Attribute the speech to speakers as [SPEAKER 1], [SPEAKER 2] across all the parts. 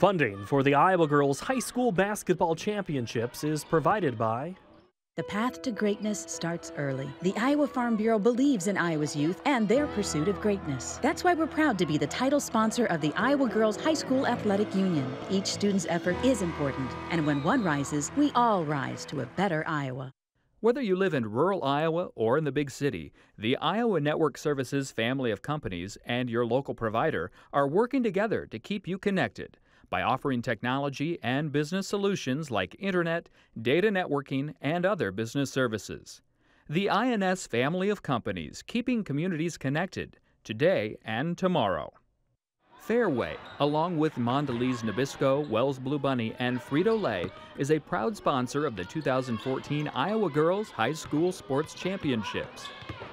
[SPEAKER 1] Funding for the Iowa Girls High School Basketball Championships is provided by
[SPEAKER 2] The path to greatness starts early. The Iowa Farm Bureau believes in Iowa's youth and their pursuit of greatness. That's why we're proud to be the title sponsor of the Iowa Girls High School Athletic Union. Each student's effort is important, and when one rises, we all rise to a better Iowa.
[SPEAKER 3] Whether you live in rural Iowa or in the big city, the Iowa Network Services family of companies and your local provider are working together to keep you connected by offering technology and business solutions like internet, data networking, and other business services. The INS family of companies keeping communities connected today and tomorrow. Fairway, along with Mondelez Nabisco, Wells Blue Bunny, and Frito-Lay, is a proud sponsor of the 2014 Iowa Girls High School Sports Championships.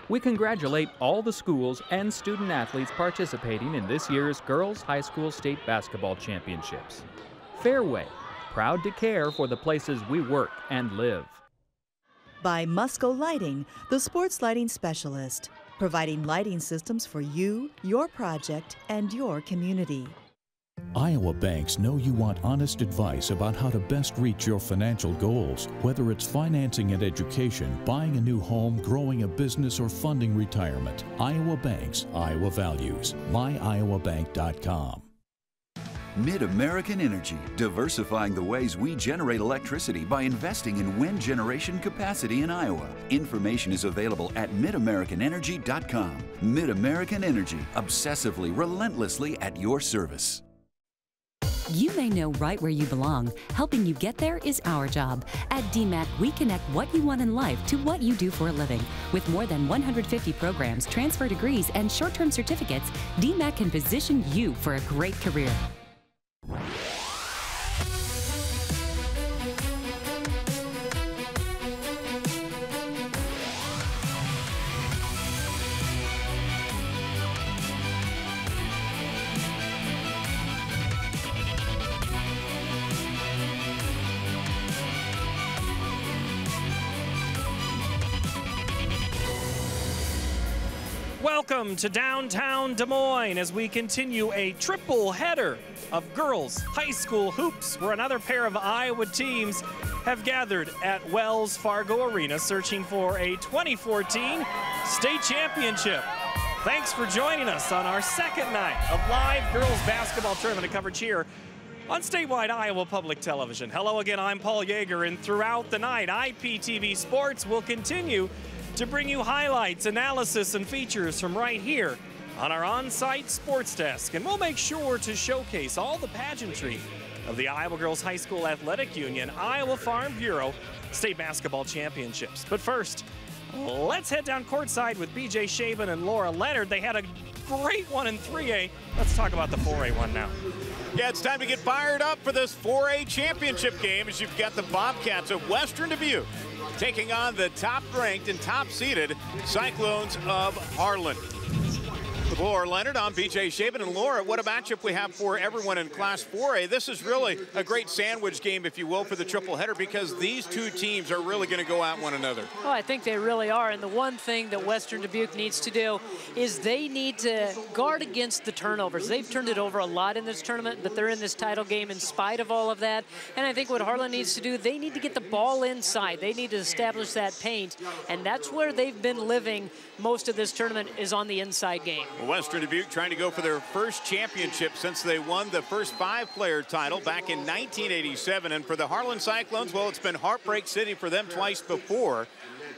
[SPEAKER 3] We congratulate all the schools and student athletes participating in this year's Girls High School State Basketball Championships. Fairway, proud to care for the places we work and live.
[SPEAKER 4] By Musco Lighting, the sports lighting specialist, providing lighting systems for you, your project, and your community.
[SPEAKER 5] Iowa banks know you want honest advice about how to best reach your financial goals, whether it's financing an education, buying a new home, growing a business, or funding retirement. Iowa Banks, Iowa Values. MyIowaBank.com.
[SPEAKER 6] Mid-American Energy, diversifying the ways we generate electricity by investing in wind generation capacity in Iowa. Information is available at midamericanenergy.com. Mid-American Energy, obsessively, relentlessly at your service.
[SPEAKER 7] You may know right where you belong. Helping you get there is our job. At DMAC, we connect what you want in life to what you do for a living. With more than 150 programs, transfer degrees, and short-term certificates, DMAC can position you for a great career.
[SPEAKER 1] Welcome to downtown Des Moines as we continue a triple header of girls high school hoops, where another pair of Iowa teams have gathered at Wells Fargo Arena searching for a 2014 state championship. Thanks for joining us on our second night of live girls basketball tournament coverage here on statewide Iowa Public Television. Hello again, I'm Paul Yeager, and throughout the night, IPTV Sports will continue to bring you highlights, analysis, and features from right here on our on-site sports desk. And we'll make sure to showcase all the pageantry of the Iowa Girls High School Athletic Union Iowa Farm Bureau State Basketball Championships. But first, let's head down courtside with BJ Shaven and Laura Leonard. They had a great one in 3A. Let's talk about the 4A one now.
[SPEAKER 8] Yeah, it's time to get fired up for this 4A championship game as you've got the Bobcats of Western Dubuque taking on the top-ranked and top-seeded Cyclones of Harlan. With Laura Leonard, I'm BJ Shaven, and Laura, what a matchup we have for everyone in Class 4A. This is really a great sandwich game, if you will, for the triple header, because these two teams are really going to go at one another.
[SPEAKER 9] Well, I think they really are, and the one thing that Western Dubuque needs to do is they need to guard against the turnovers. They've turned it over a lot in this tournament, but they're in this title game in spite of all of that. And I think what Harlan needs to do, they need to get the ball inside. They need to establish that paint, and that's where they've been living most of this tournament, is on the inside game.
[SPEAKER 8] Western Dubuque trying to go for their first championship since they won the first 5-player title back in 1987. And for the Harlan Cyclones, well, it's been Heartbreak City for them twice before.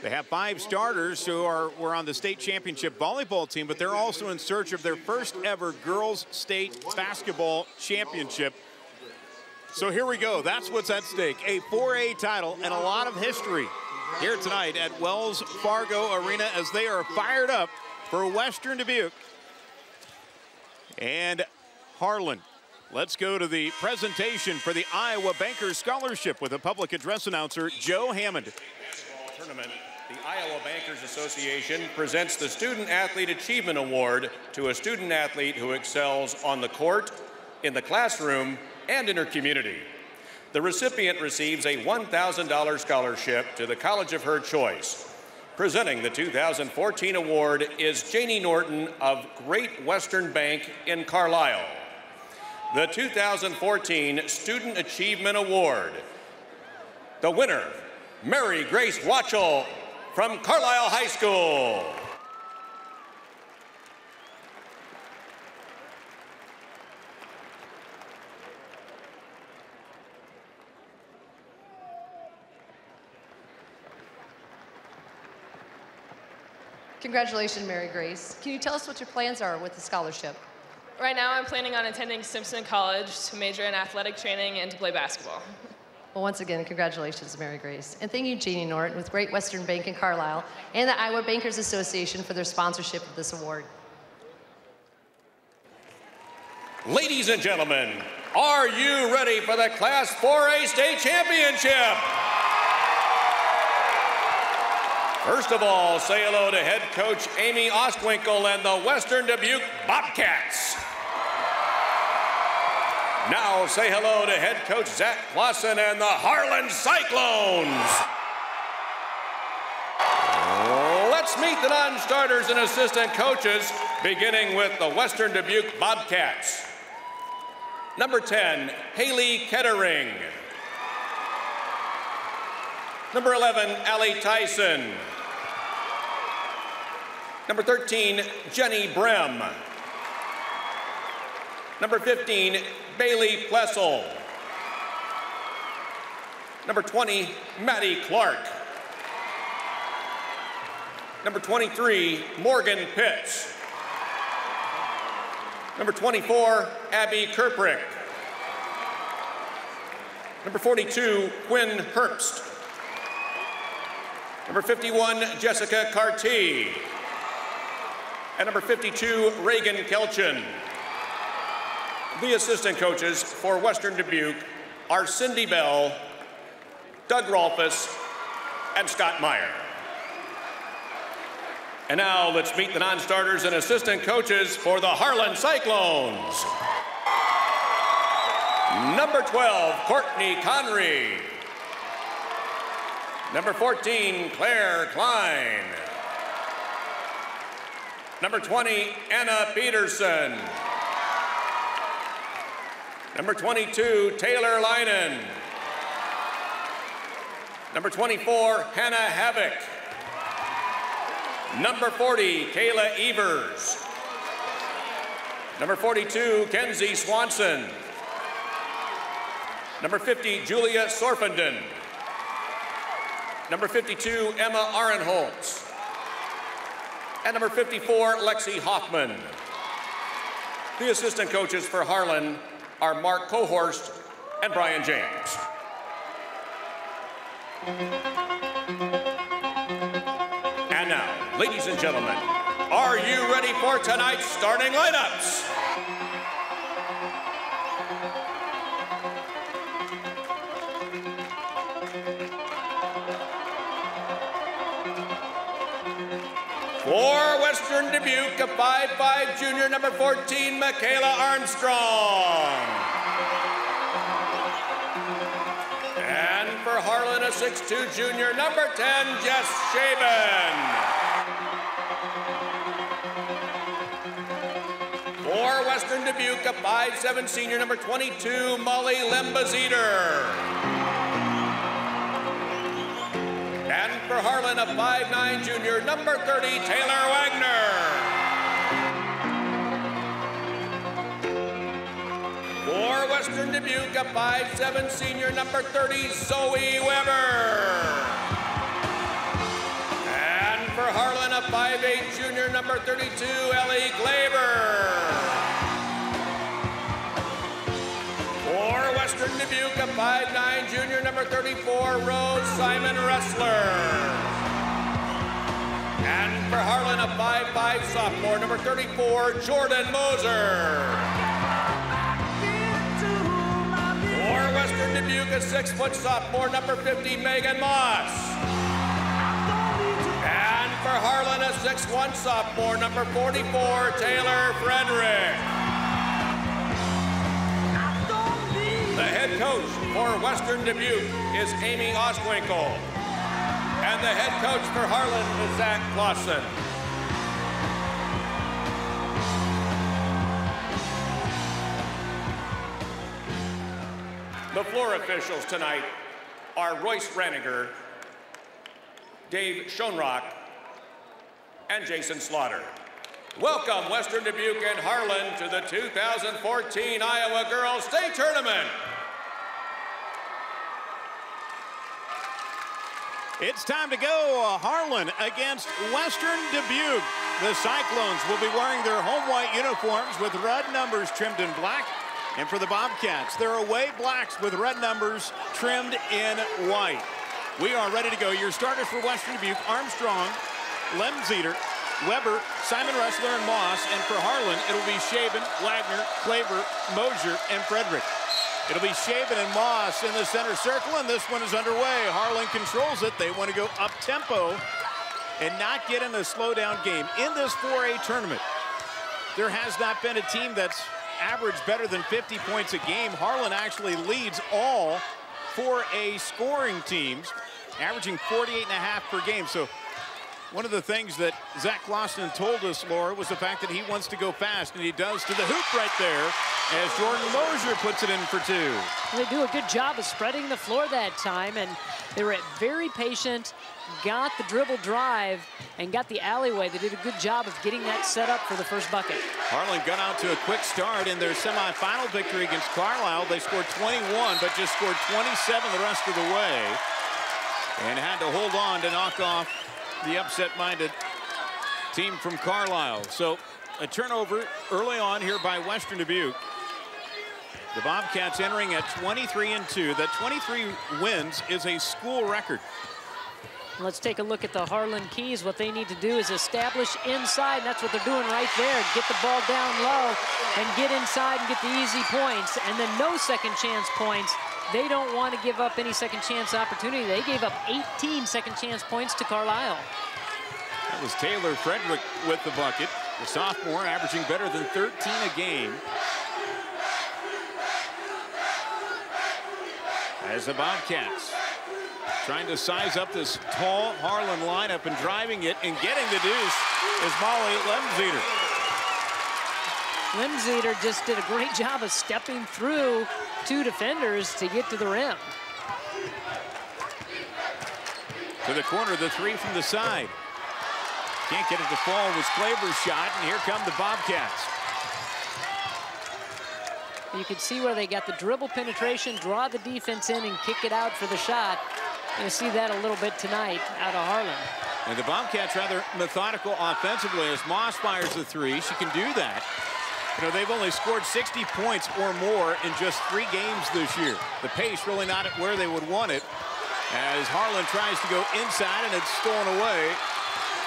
[SPEAKER 8] They have 5 starters who were on the state championship volleyball team, but they're also in search of their first ever girls state basketball championship. So here we go. That's what's at stake. A 4A title and a lot of history here tonight at Wells Fargo Arena as they are fired up for Western Dubuque and Harlan. Let's go to the presentation for the Iowa Bankers Scholarship with a public address announcer, Joe Hammond.
[SPEAKER 10] Tournament, the Iowa Bankers Association presents the Student Athlete Achievement Award to a student athlete who excels on the court, in the classroom, and in her community. The recipient receives a $1,000 scholarship to the college of her choice. Presenting the 2014 award is Janie Norton of Great Western Bank in Carlisle. the 2014 Student Achievement Award. The winner, Mary Grace Watchell from Carlisle High School.
[SPEAKER 11] Congratulations, Mary Grace. Can you tell us what your plans are with the scholarship?
[SPEAKER 12] Right now, I'm planning on attending Simpson College to major in athletic training and to play basketball.
[SPEAKER 11] Well, once again, congratulations, Mary Grace. And thank you, Jeannie Norton with Great Western Bank in Carlisle and the Iowa Bankers Association for their sponsorship of this award.
[SPEAKER 10] Ladies and gentlemen, are you ready for the Class 4A State Championship? First of all, say hello to head coach Amy Ostwinkle and the Western Dubuque Bobcats. Now say hello to head coach Zach Clausen and the Harlan Cyclones. Let's meet the non-starters and assistant coaches, beginning with the Western Dubuque Bobcats. Number 10, Haley Kettering. Number 11, Allie Tyson. Number 13, Jenny Brem. Number 15, Bailey Plessel. Number 20, Maddie Clark. Number 23, Morgan Pitts. Number 24, Abby Kirprick. Number 42, Quinn Herbst. Number 51, Jessica Carty. And number 52, Reagan Kelchin. The assistant coaches for Western Dubuque are Cindy Bell, Doug Rolfus, and Scott Meyer. And now let's meet the non-starters and assistant coaches for the Harlan Cyclones. Number 12, Courtney Conry. Number 14, Claire Klein. Number 20, Anna Peterson. Number 22, Taylor Leinen. Number 24, Hannah Havoc. Number 40, Kayla Evers. Number 42, Kenzie Swanson. Number 50, Julia Sorfenden. Number 52, Emma Arenholtz. And number 54, Lexi Hoffman. The assistant coaches for Harlan are Mark Cohorst and Brian James. And now, ladies and gentlemen, are you ready for tonight's starting lineups? For Western Dubuque, a 5'5" junior, number 14, Michaela Armstrong. And for Harlan, a 6'2" junior, number 10, Jess Shaven. For Western Dubuque, a 5'7" senior, number 22, Molly Lembazeder. And for Harlan, a 5'9" junior, number 30, Taylor Wagner. For Western Dubuque, a 5'7" senior, number 30, Zoe Weber. And for Harlan, a 5'8" junior, number 32, Ellie Glaber. For Western Dubuque, a 5'9" junior, number 34, Rose Simon Ressler. And for Harlan, a 5'5" sophomore, number 34, Jordan Moser. For Western Dubuque, a 6' sophomore, number 50, Megan Moss. And for Harlan, a 6'1" sophomore, number 44, Taylor Frederick. The head coach for Western Dubuque is Amy Ostwinkle. And the head coach for Harlan is Zach Clausen. The floor officials tonight are Royce Raniger, Dave Schoenrock, and Jason Slaughter. Welcome Western Dubuque and Harlan to the 2014 Iowa Girls State Tournament.
[SPEAKER 8] It's time to go. Harlan against Western Dubuque. The Cyclones will be wearing their home white uniforms with red numbers trimmed in black. And for the Bobcats, they're away blacks with red numbers trimmed in white. We are ready to go. Your starters for Western Dubuque: Armstrong, Lemzeter, Weber, Simon Ressler, and Moss. And for Harlan, it'll be Shaben, Wagner, Klaver, Mosier, and Frederick. It'll be Shaben and Moss in the center circle, and this one is underway. Harlan controls it. They want to go up-tempo and not get in a slow-down game. In this 4A tournament, there has not been a team that's averaged better than 50 points a game. Harlan actually leads all 4A scoring teams, averaging 48.5 per game. So one of the things that Zach Clausen told us, Laura, was the fact that he wants to go fast, and he does to the hoop right there as Jordan Mosier puts it in for two.
[SPEAKER 9] They do a good job of spreading the floor that time, and they were very patient, got the dribble drive, and got the alleyway. They did a good job of getting that set up for the first bucket.
[SPEAKER 8] Harlan got out to a quick start in their semifinal victory against Carlisle. They scored 21, but just scored 27 the rest of the way, and had to hold on to knock off the upset-minded team from Carlisle. So a turnover early on here by Western Dubuque. The Bobcats entering at 23-2. That 23 wins is a school record.
[SPEAKER 9] Let's take a look at the Harlan keys. What they need to do is establish inside, and that's what they're doing right there. Get the ball down low and get inside and get the easy points, and then no second chance points. They don't want to give up any second chance opportunity. They gave up 18 second chance points to Carlisle.
[SPEAKER 8] That was Taylor Frederick with the bucket. The sophomore averaging better than 13 a game. As the Bobcats trying to size up this tall Harlan lineup, and driving it and getting the deuce is Molly Lemzeter.
[SPEAKER 9] Lemzeter just did a great job of stepping through two defenders to get to the rim.
[SPEAKER 8] To the corner, the three from the side. Can't get it to fall. Was Klaver's shot, and here come the Bobcats.
[SPEAKER 9] You can see where they got the dribble penetration, draw the defense in, and kick it out for the shot. You'll see that a little bit tonight out of Harlan.
[SPEAKER 8] And the Bobcats rather methodical offensively as Moss fires the three. She can do that. You know, they've only scored 60 points or more in just 3 games this year. The pace really not at where they would want it, as Harlan tries to go inside, and it's stolen away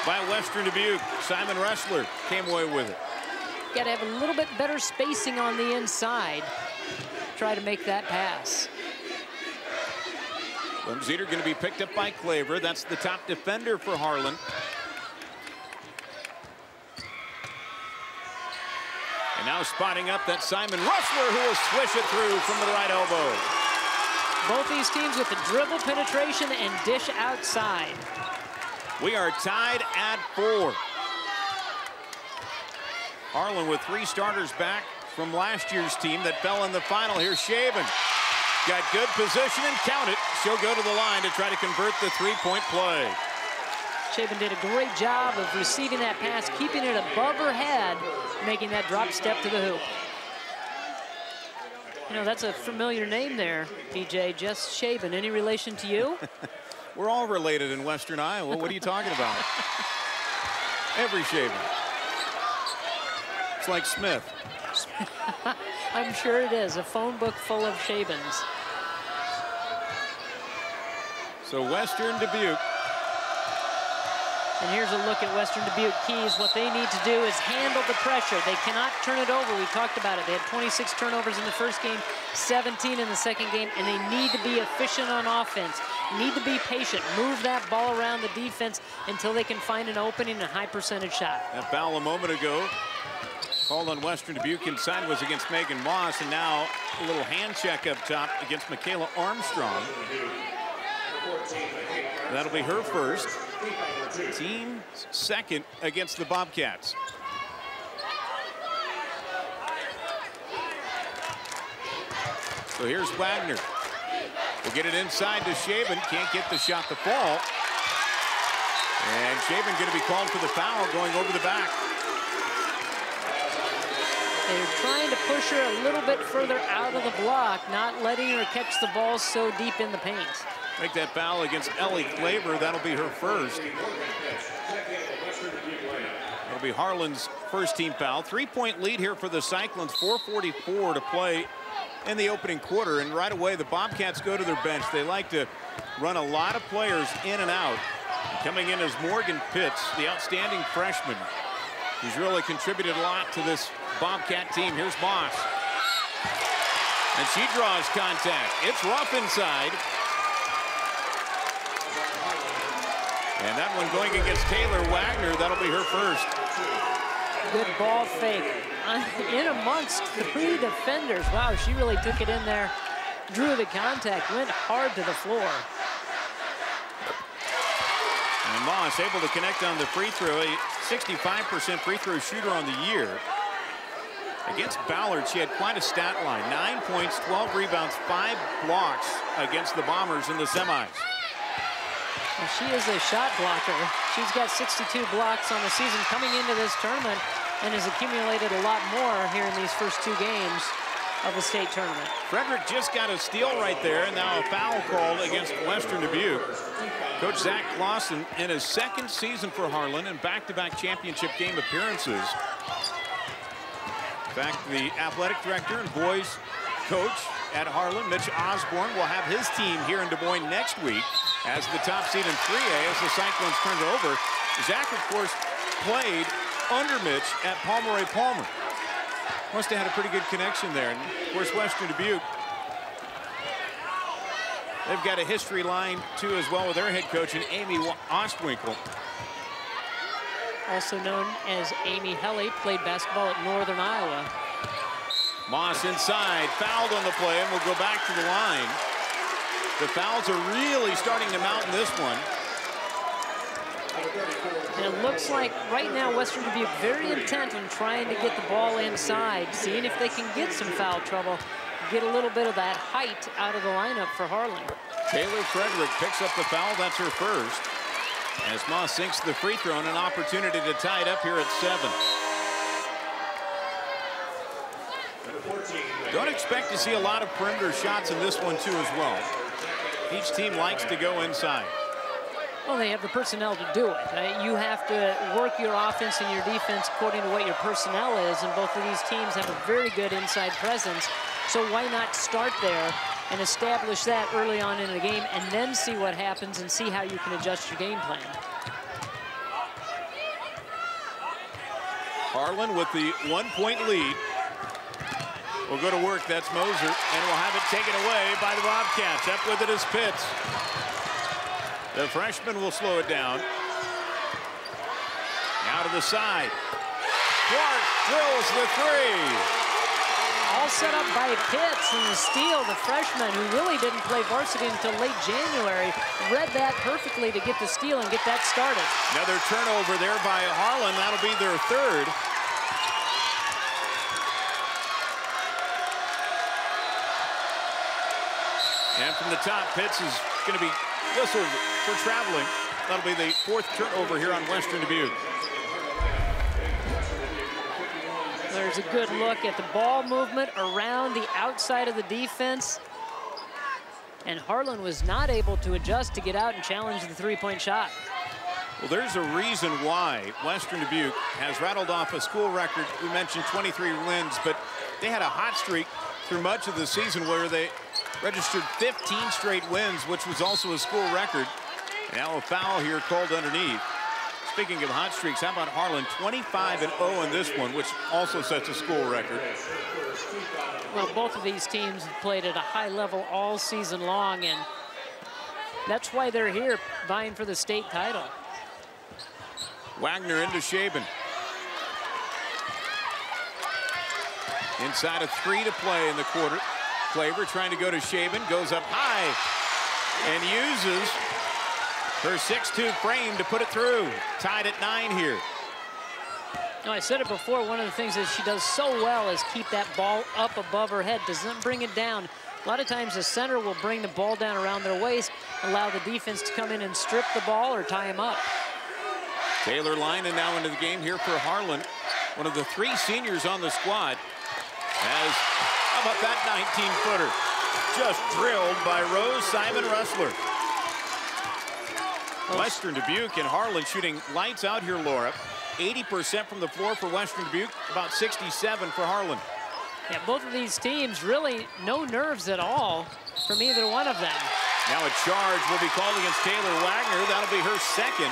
[SPEAKER 8] by Western Dubuque. Simon Ressler came away with it.
[SPEAKER 9] Got to have a little bit better spacing on the inside. Try to make that pass.
[SPEAKER 8] Lemzeter going to be picked up by Klaver. That's the top defender for Harlan. And now spotting up that Simon Ressler, who will swish it through from the right elbow.
[SPEAKER 9] Both these teams with the dribble penetration and dish outside.
[SPEAKER 8] We are tied at 4. Harlan with 3 starters back from last year's team that fell in the final. Here's Shaben. Got good position, and count it. She'll go to the line to try to convert the 3-point play.
[SPEAKER 9] Shaben did a great job of receiving that pass, keeping it above her head, making that drop step to the hoop. You know, that's a familiar name there, DJ, Jess Shaben. Any relation to you?
[SPEAKER 8] We're all related in Western Iowa. What are you talking about? Every Shaben. It's like Smith.
[SPEAKER 9] I'm sure it is. A phone book full of Shabens.
[SPEAKER 8] So Western Dubuque.
[SPEAKER 9] And here's a look at Western Dubuque keys. What they need to do is handle the pressure. They cannot turn it over. We talked about it. They had 26 turnovers in the first game, 17 in the second game, and they need to be efficient on offense. Need to be patient. Move that ball around the defense until they can find an opening and a high percentage shot.
[SPEAKER 8] That foul a moment ago called on Western Dubuque inside was against Megan Moss, and now a little hand check up top against Michaela Armstrong. That'll be her first. Team second against the Bobcats. So here's Wagner. We'll get it inside to Shaven. Can't get the shot to fall. And Shaven going to be called for the foul going over the back.
[SPEAKER 9] They're trying to push her a little bit further out of the block, not letting her catch the ball so deep in the paint.
[SPEAKER 8] Make that foul against Ellie Klaver. That'll be her first. That'll be Harlan's first team foul. 3-point lead here for the Cyclones. 4:44 to play in the opening quarter. And right away, the Bobcats go to their bench. They like to run a lot of players in and out. Coming in is Morgan Pitts, the outstanding freshman, who's really contributed a lot to this Bobcat team. Here's Moss. And she draws contact. It's rough inside. And that one going against Taylor Wagner. That'll be her first.
[SPEAKER 9] Good ball fake. In amongst 3 defenders. Wow, she really took it in there. Drew the contact, went hard to the floor.
[SPEAKER 8] And Moss able to connect on the free throw. A 65% free throw shooter on the year. Against Ballard, she had quite a stat line. 9 points, 12 rebounds, 5 blocks against the Bombers in the semis.
[SPEAKER 9] Well, she is a shot blocker. She's got 62 blocks on the season coming into this tournament and has accumulated a lot more here in these first 2 games of the state tournament.
[SPEAKER 8] Frederick just got a steal right there, and now a foul called against Western Dubuque. Coach Zach Clausen in his 2nd season for Harlan and back-to-back championship game appearances. In fact, the athletic director and boys coach at Harlan, Mitch Osborne, will have his team here in Des Moines next week as the top seed in 3A as the Cyclones turn it over. Zach, of course, played under Mitch at Palmer. Must have had a pretty good connection there. And of course, Western Dubuque, they've got a history line too as well with their head coach, and Amy Ostwinkle.
[SPEAKER 9] Also known as Amy Helly, played basketball at Northern Iowa.
[SPEAKER 8] Moss inside, fouled on the play, and will go back to the line. The fouls are really starting to mount in this one.
[SPEAKER 9] And it looks like right now Western Dubuque very intent on trying to get the ball inside, seeing if they can get some foul trouble, get a little bit of that height out of the lineup for Harlan.
[SPEAKER 8] Taylor Frederick picks up the foul. That's her first. As Moss sinks the free throw and an opportunity to tie it up here at 7. Don't expect to see a lot of perimeter shots in this one too as well. Each team likes to go inside.
[SPEAKER 9] Well, they have the personnel to do it. You have to work your offense and your defense according to what your personnel is, and both of these teams have a very good inside presence. So why not start there and establish that early on in the game and then see what happens and see how you can adjust your game plan.
[SPEAKER 8] Harlan with the 1-point lead. Will go to work. That's Moser, and will have it taken away by the Bobcats. Up with it is Pitts. The freshman will slow it down. Now to the side. Clark drills the 3.
[SPEAKER 9] All set up by Pitts, and the steal, the freshman who really didn't play varsity until late January, read that perfectly to get the steal and get that started.
[SPEAKER 8] Another turnover there by Harlan. That'll be their 3rd. And from the top, Pitts is going to be whistled for traveling. That'll be the 4th turnover here on Western Dubuque.
[SPEAKER 9] There's a good look at the ball movement around the outside of the defense. And Harlan was not able to adjust to get out and challenge the 3-point shot.
[SPEAKER 8] Well, there's a reason why Western Dubuque has rattled off a school record. We mentioned 23 wins, but they had a hot streak through much of the season where they registered 15 straight wins, which was also a school record. And now a foul here called underneath. Speaking of hot streaks, how about Harlan? 25-0 in this one, which also sets a school record.
[SPEAKER 9] Well, both of these teams have played at a high level all season long, and that's why they're here vying for the state title.
[SPEAKER 8] Wagner into Shaben. Inside of 3 to play in the quarter. Klaver trying to go to Shaben, goes up high and uses her 6'2" frame to put it through. Tied at 9 here.
[SPEAKER 9] No, I said it before, one of the things that she does so well is keep that ball up above her head, doesn't bring it down, A lot of times the center will bring the ball down around their waist, allow the defense to come in and strip the ball or tie him up.
[SPEAKER 8] Taylor Lynan now into the game here for Harlan. One of the 3 seniors on the squad. How about that 19-footer? Just drilled by Rose Simon Ressler. Western Dubuque and Harlan shooting lights out here, Laura. 80% from the floor for Western Dubuque, about 67 for Harlan.
[SPEAKER 9] Yeah, both of these teams really no nerves at all from either one of them.
[SPEAKER 8] Now a charge will be called against Taylor Wagner. That'll be her second.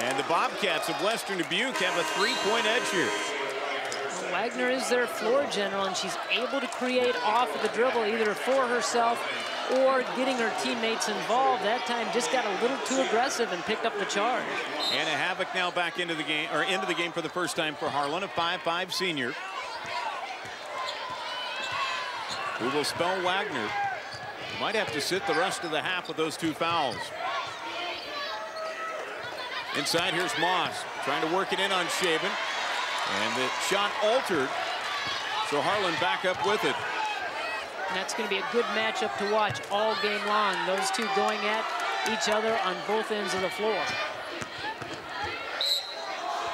[SPEAKER 8] And the Bobcats of Western Dubuque have a 3-point edge here.
[SPEAKER 9] Well, Wagner is their floor general, and she's able to create off of the dribble either for herself or getting her teammates involved. That time just got a little too aggressive and picked up the charge.
[SPEAKER 8] Anna Havoc now back into the game, for the first time for Harlan, a 5'5" senior. Who will spell Wagner. Might have to sit the rest of the half with those 2 fouls. Inside, here's Moss trying to work it in on Shaven. And the shot altered, so Harlan back up with it.
[SPEAKER 9] And that's going to be a good matchup to watch all game long. Those two going at each other on both ends of the floor.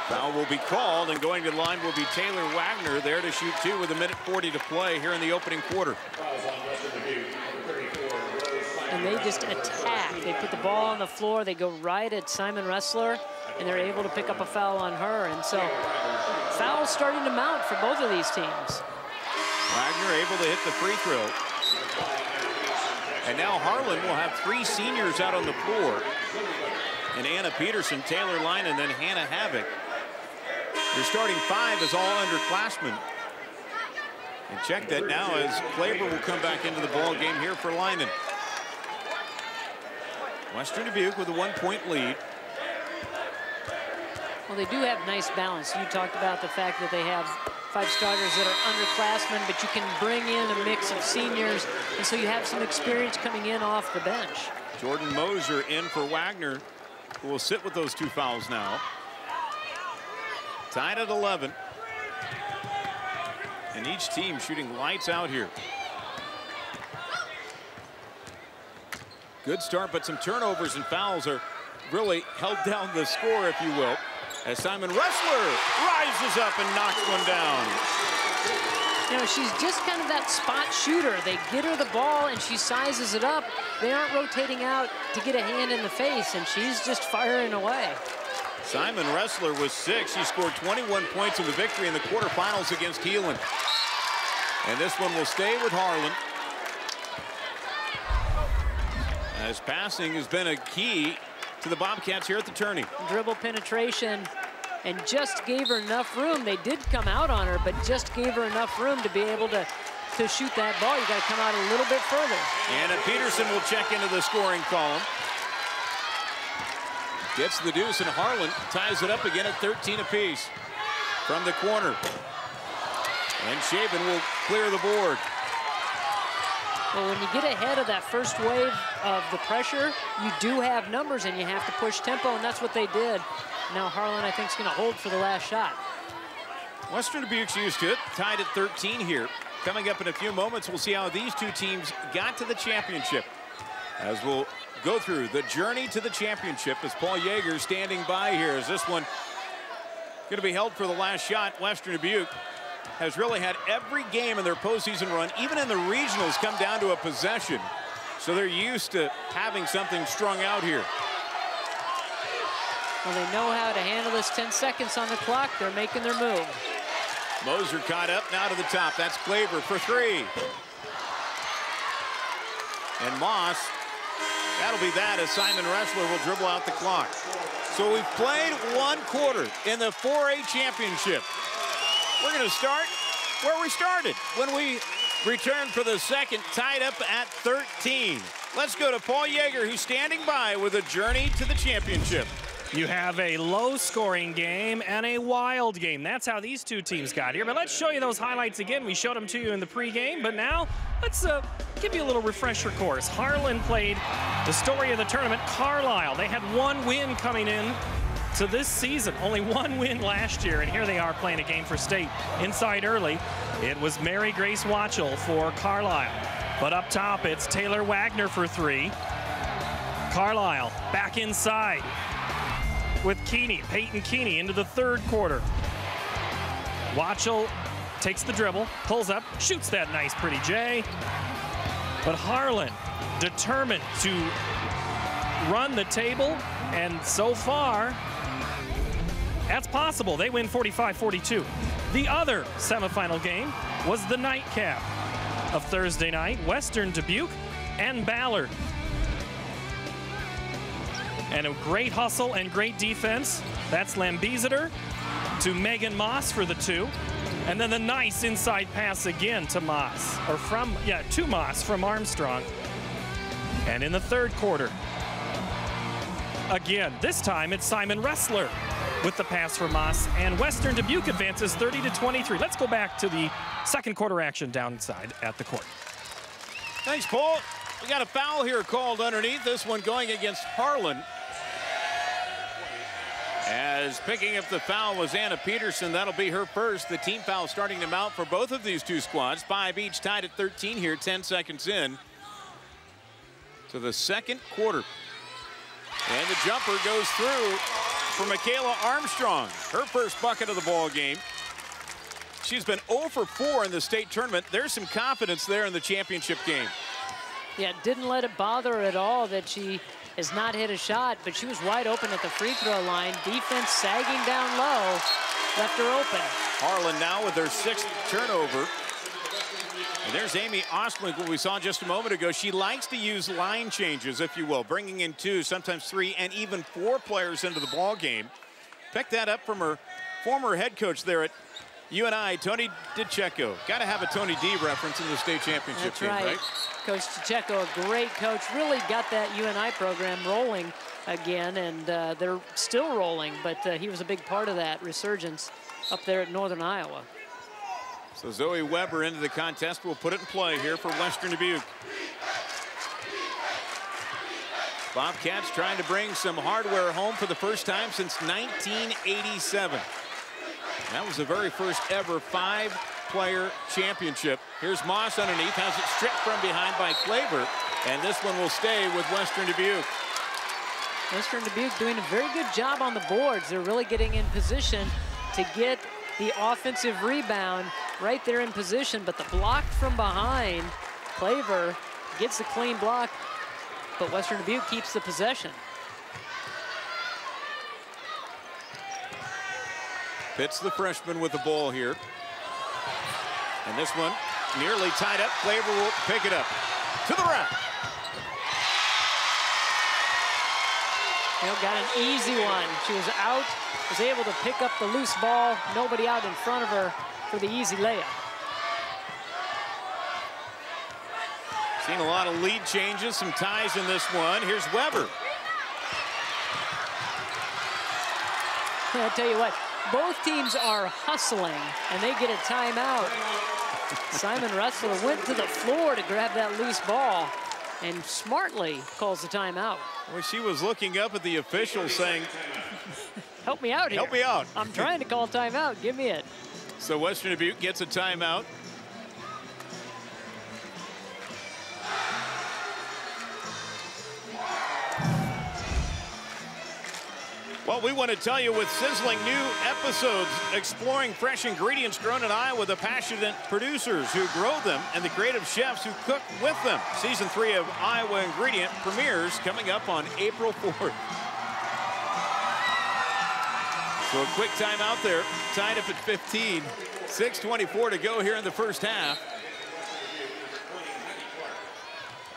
[SPEAKER 8] Foul will be called, and going to the line will be Taylor Wagner there to shoot 2 with 1:40 to play here in the opening quarter.
[SPEAKER 9] And they just attack. They put the ball on the floor. They go right at Simon Ressler, and they're able to pick up a foul on her. And so fouls starting to mount for both of these teams.
[SPEAKER 8] Wagner able to hit the free throw. And now Harlan will have 3 seniors out on the floor. And Anna Peterson, Taylor Lynan, and then Hannah Havoc. Their starting 5 is all underclassmen. And check that now as Klaber will come back into the ball game here for Lynan. Western Dubuque with a 1-point lead.
[SPEAKER 9] Well, they do have nice balance. You talked about the fact that they have 5 starters that are underclassmen, but you can bring in a mix of seniors, and so you have some experience coming in off the bench.
[SPEAKER 8] Jordan Moser in for Wagner, who will sit with those 2 fouls now. Tied at 11. And each team shooting lights out here. Good start, but some turnovers and fouls are really held down the score, if you will, as Simon Ressler rises up and knocks one down.
[SPEAKER 9] You know, she's just kind of that spot shooter. They get her the ball and she sizes it up. They aren't rotating out to get a hand in the face, and she's just firing away.
[SPEAKER 8] Simon Ressler was 6. She scored 21 points in the victory in the quarterfinals against Heelan. And this one will stay with Harlan. As passing has been a key to the Bobcats here at the tourney.
[SPEAKER 9] Dribble penetration, and just gave her enough room. They did come out on her, but just gave her enough room to be able to shoot that ball. You got to come out a little bit further.
[SPEAKER 8] Anna Peterson will check into the scoring column. Gets the deuce, and Harlan ties it up again at 13 apiece from the corner. And Shaven will clear the board.
[SPEAKER 9] Well, when you get ahead of that first wave of the pressure, you do have numbers and you have to push tempo, and that's what they did. Now Harlan, I think, is going to hold for the last shot.
[SPEAKER 8] Western Dubuque's used to it, tied at 13 here. Coming up in a few moments, we'll see how these 2 teams got to the championship, as we'll go through the journey to the championship as Paul Yeager standing by here. Is this one going to be held for the last shot? Western Dubuque has really had every game in their postseason run, even in the regionals, come down to a possession. So they're used to having something strung out here.
[SPEAKER 9] Well, they know how to handle this. 10 seconds on the clock. They're making their move.
[SPEAKER 8] Moser caught up, now to the top. That's Klaver for 3. And Moss, that'll be that as Simon Ressler will dribble out the clock. So we've played 1 quarter in the 4A championship. We're going to start where we started when we return for the second, tied up at 13. Let's go to Paul Yeager, who's standing by with a journey to the championship.
[SPEAKER 1] You have a low-scoring game and a wild game. That's how these 2 teams got here. But let's show you those highlights again. We showed them to you in the pregame, but now let's give you a little refresher course. Harlan played the story of the tournament, Carlisle. They had 1 win coming in to this season. Only one win last year, and here they are playing a game for state. Inside early, it was Mary Grace Watchell for Carlisle. But up top, it's Taylor Wagner for 3. Carlisle back inside with Keeney, Peyton Keeney into the 3rd quarter. Watchell takes the dribble, pulls up, shoots that nice pretty J. But Harlan determined to run the table, and so far, that's possible. They win 45-42. The other semifinal game was the nightcap of Thursday night, Western Dubuque and Ballard. And a great hustle and great defense. That's Lambiziter to Megan Moss for the 2. And then the nice inside pass again to Moss, or to Moss from Armstrong. And in the 3rd quarter, again, this time it's Simon Ressler with the pass for Moss, and Western Dubuque advances 30-23. Let's go back to the 2nd quarter action downside at the court.
[SPEAKER 8] Thanks, Paul. We got a foul here called underneath, this one going against Harlan. As picking up the foul was Anna Peterson. That'll be her first. The team foul starting to mount for both of these 2 squads. 5 each, tied at 13 here, 10 seconds in to the 2nd quarter. And the jumper goes through for Michaela Armstrong. Her first bucket of the ball game. She's been 0 for 4 in the state tournament. There's some confidence there in the championship game.
[SPEAKER 9] Yeah, didn't let it bother her at all that she has not hit a shot, but she was wide open at the free throw line. Defense sagging down low, left her open.
[SPEAKER 8] Harlan now with her 6th turnover. And there's Amy Ostwinkle, we saw just a moment ago. She likes to use line changes, if you will, bringing in 2, sometimes 3, and even 4 players into the ball game. Picked that up from her former head coach there at UNI, Tony DiCecco. Got to have a Tony D reference in the state championship game, right?
[SPEAKER 9] Coach DiCecco, a great coach, really got that UNI program rolling again, and they're still rolling, but he was a big part of that resurgence up there at Northern Iowa.
[SPEAKER 8] So Zoe Weber into the contest. We'll put it in play here for Western Dubuque. Bobcats trying to bring some hardware home for the first time since 1987. That was the very first ever 5-player championship. Here's Moss underneath, has it stripped from behind by Klaver, and this one will stay with Western Dubuque.
[SPEAKER 9] Western Dubuque doing a very good job on the boards. They're really getting in position to get the offensive rebound right there in position, but the block from behind, Klaver gets the clean block, but Western Dubuque keeps the possession.
[SPEAKER 8] Pitts, the freshman, with the ball here. And this one nearly tied up. Klaver will pick it up to the rack.
[SPEAKER 9] You know, got an easy one. She was out, was able to pick up the loose ball. Nobody out in front of her for the easy layup.
[SPEAKER 8] Seen a lot of lead changes, some ties in this one. Here's Weber.
[SPEAKER 9] I'll tell you what, both teams are hustling, and they get a timeout. Simon Ressler went to the floor to grab that loose ball and smartly calls the timeout.
[SPEAKER 8] Well, she was looking up at the official saying,
[SPEAKER 9] help me out here.
[SPEAKER 8] Help me out.
[SPEAKER 9] I'm trying to call timeout. Give me it.
[SPEAKER 8] So Western Dubuque gets a timeout. Well, we want to tell you with sizzling new episodes exploring fresh ingredients grown in Iowa, the passionate producers who grow them and the creative chefs who cook with them. Season 3 of Iowa Ingredient premieres coming up on April 4th. So a quick timeout there, tied up at 15. 6:24 to go here in the first half.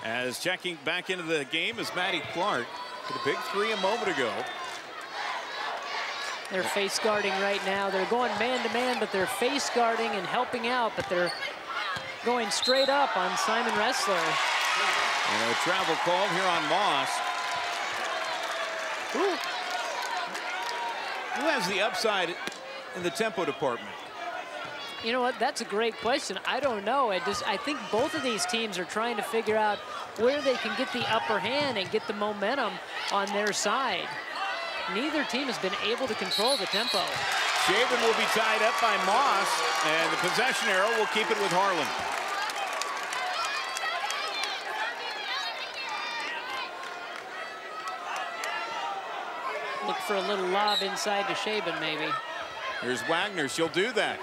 [SPEAKER 8] As checking back into the game is Maddie Clark. Hit a big 3 a moment ago.
[SPEAKER 9] They're face guarding right now. They're going man-to-man, but they're face guarding and helping out, but they're going straight up on Simon Ressler.
[SPEAKER 8] And a travel called here on Moss. Who has the upside in the tempo department?
[SPEAKER 9] You know what, that's a great question. I don't know. I think both of these teams are trying to figure out where they can get the upper hand and get the momentum on their side. neither team has been able to control the tempo.
[SPEAKER 8] Shaven will be tied up by Moss, and the possession arrow will keep it with Harlan.
[SPEAKER 9] Look for a little lob inside to Shaven, maybe.
[SPEAKER 8] Here's Wagner. She'll do that.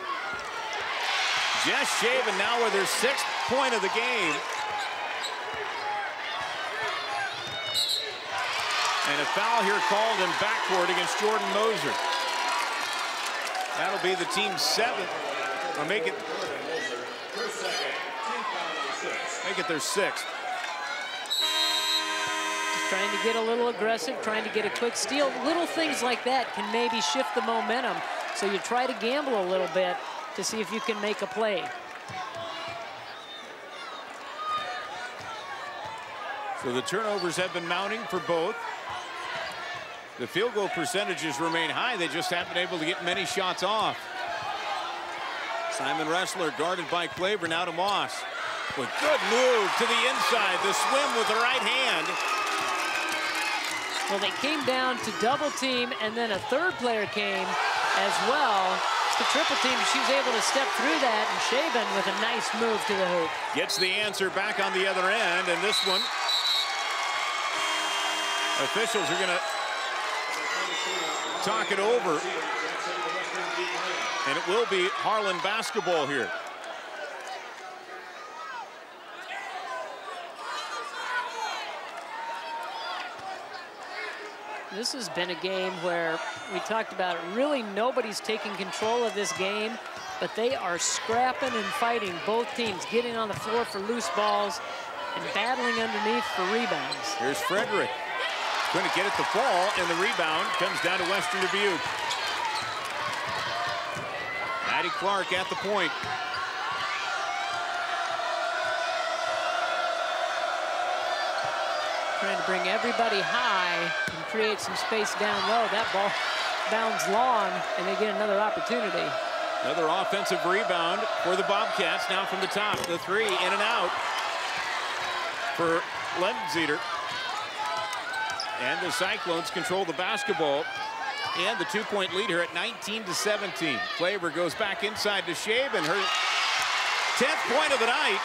[SPEAKER 8] Jess Shaven now with her 6th point of the game. And a foul here called in backcourt against Jordan Moser. That'll be the team's 7th. Or make it their 6th.
[SPEAKER 9] Trying to get a little aggressive, trying to get a quick steal. Little things like that can maybe shift the momentum. So you try to gamble a little bit to see if you can make a play.
[SPEAKER 8] So the turnovers have been mounting for both. The field goal percentages remain high. They just haven't been able to get many shots off. Simon Ressler guarded by Claver. Now to Moss. With good move to the inside. The swim with the right hand.
[SPEAKER 9] Well, they came down to double team, and then a third player came as well to triple team. She was able to step through that, and Shaven with a nice move to the hoop.
[SPEAKER 8] Gets the answer back on the other end, and this one, officials are going to talk it over, and it will be Harlan basketball here.
[SPEAKER 9] This has been a game where we talked about it. Really nobody's taking control of this game, but they are scrapping and fighting, both teams getting on the floor for loose balls and battling underneath for rebounds.
[SPEAKER 8] Here's Frederick. Going to get it to fall, and the rebound comes down to Western Dubuque. Maddie Clark at the point.
[SPEAKER 9] Trying to bring everybody high and create some space down low. That ball bounds long, and they get another opportunity.
[SPEAKER 8] Another offensive rebound for the Bobcats. Now from the top, the three in and out for Lebenseder. And the Cyclones control the basketball and the 2-point lead here at 19-17. Claver goes back inside to Shaven, her 10th point of the night.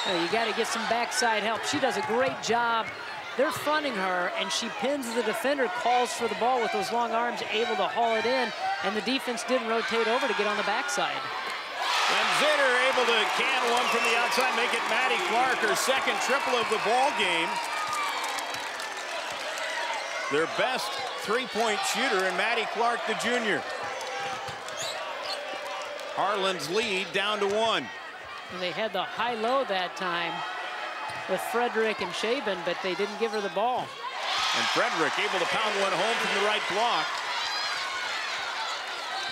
[SPEAKER 9] You got to get some backside help. She does a great job. They're fronting her, and she pins the defender, calls for the ball with those long arms, able to haul it in, and the defense didn't rotate over to get on the backside.
[SPEAKER 8] And Zitter able to can one from the outside, make it Maddie Clark, her 2nd triple of the ball game. Their best 3-point shooter, and Maddie Clark, the junior. Harlan's lead down to 1.
[SPEAKER 9] And they had the high-low that time with Frederick and Shaven, but they didn't give her the ball.
[SPEAKER 8] And Frederick able to pound one home from the right block.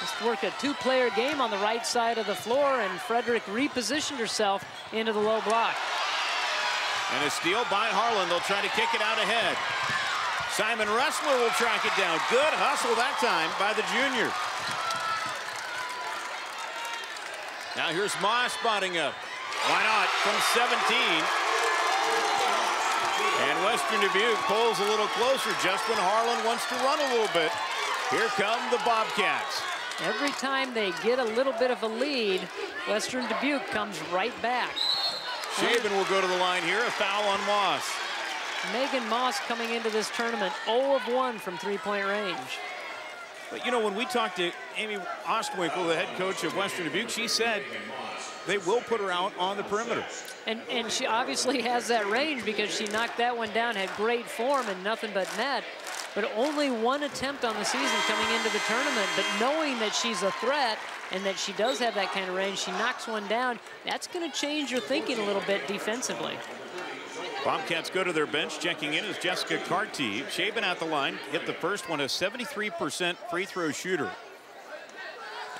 [SPEAKER 9] Just worked a 2-player game on the right side of the floor, and Frederick repositioned herself into the low block.
[SPEAKER 8] And a steal by Harlan. They'll try to kick it out ahead. Simon Ressler will track it down. Good hustle that time by the junior. Now here's Moss spotting up. Why not? From 17. And Western Dubuque pulls a little closer just when Harlan wants to run a little bit. Here come the Bobcats.
[SPEAKER 9] Every time they get a little bit of a lead, Western Dubuque comes right back.
[SPEAKER 8] Shaven will go to the line here. A foul on Moss.
[SPEAKER 9] Megan Moss coming into this tournament 0 of 1 from 3-point range.
[SPEAKER 8] But, you know, when we talked to Amy Ostwinkle, the head coach of Western Dubuque, she said they will put her out on the perimeter.
[SPEAKER 9] And she obviously has that range because she knocked that one down, had great form and nothing but net. But only 1 attempt on the season coming into the tournament. But knowing that she's a threat and that she does have that kind of range, she knocks one down, that's going to change your thinking a little bit defensively.
[SPEAKER 8] Bobcats go to their bench. Checking in is Jessica Carty. Shaven at the line. Hit the first one, a 73% free throw shooter.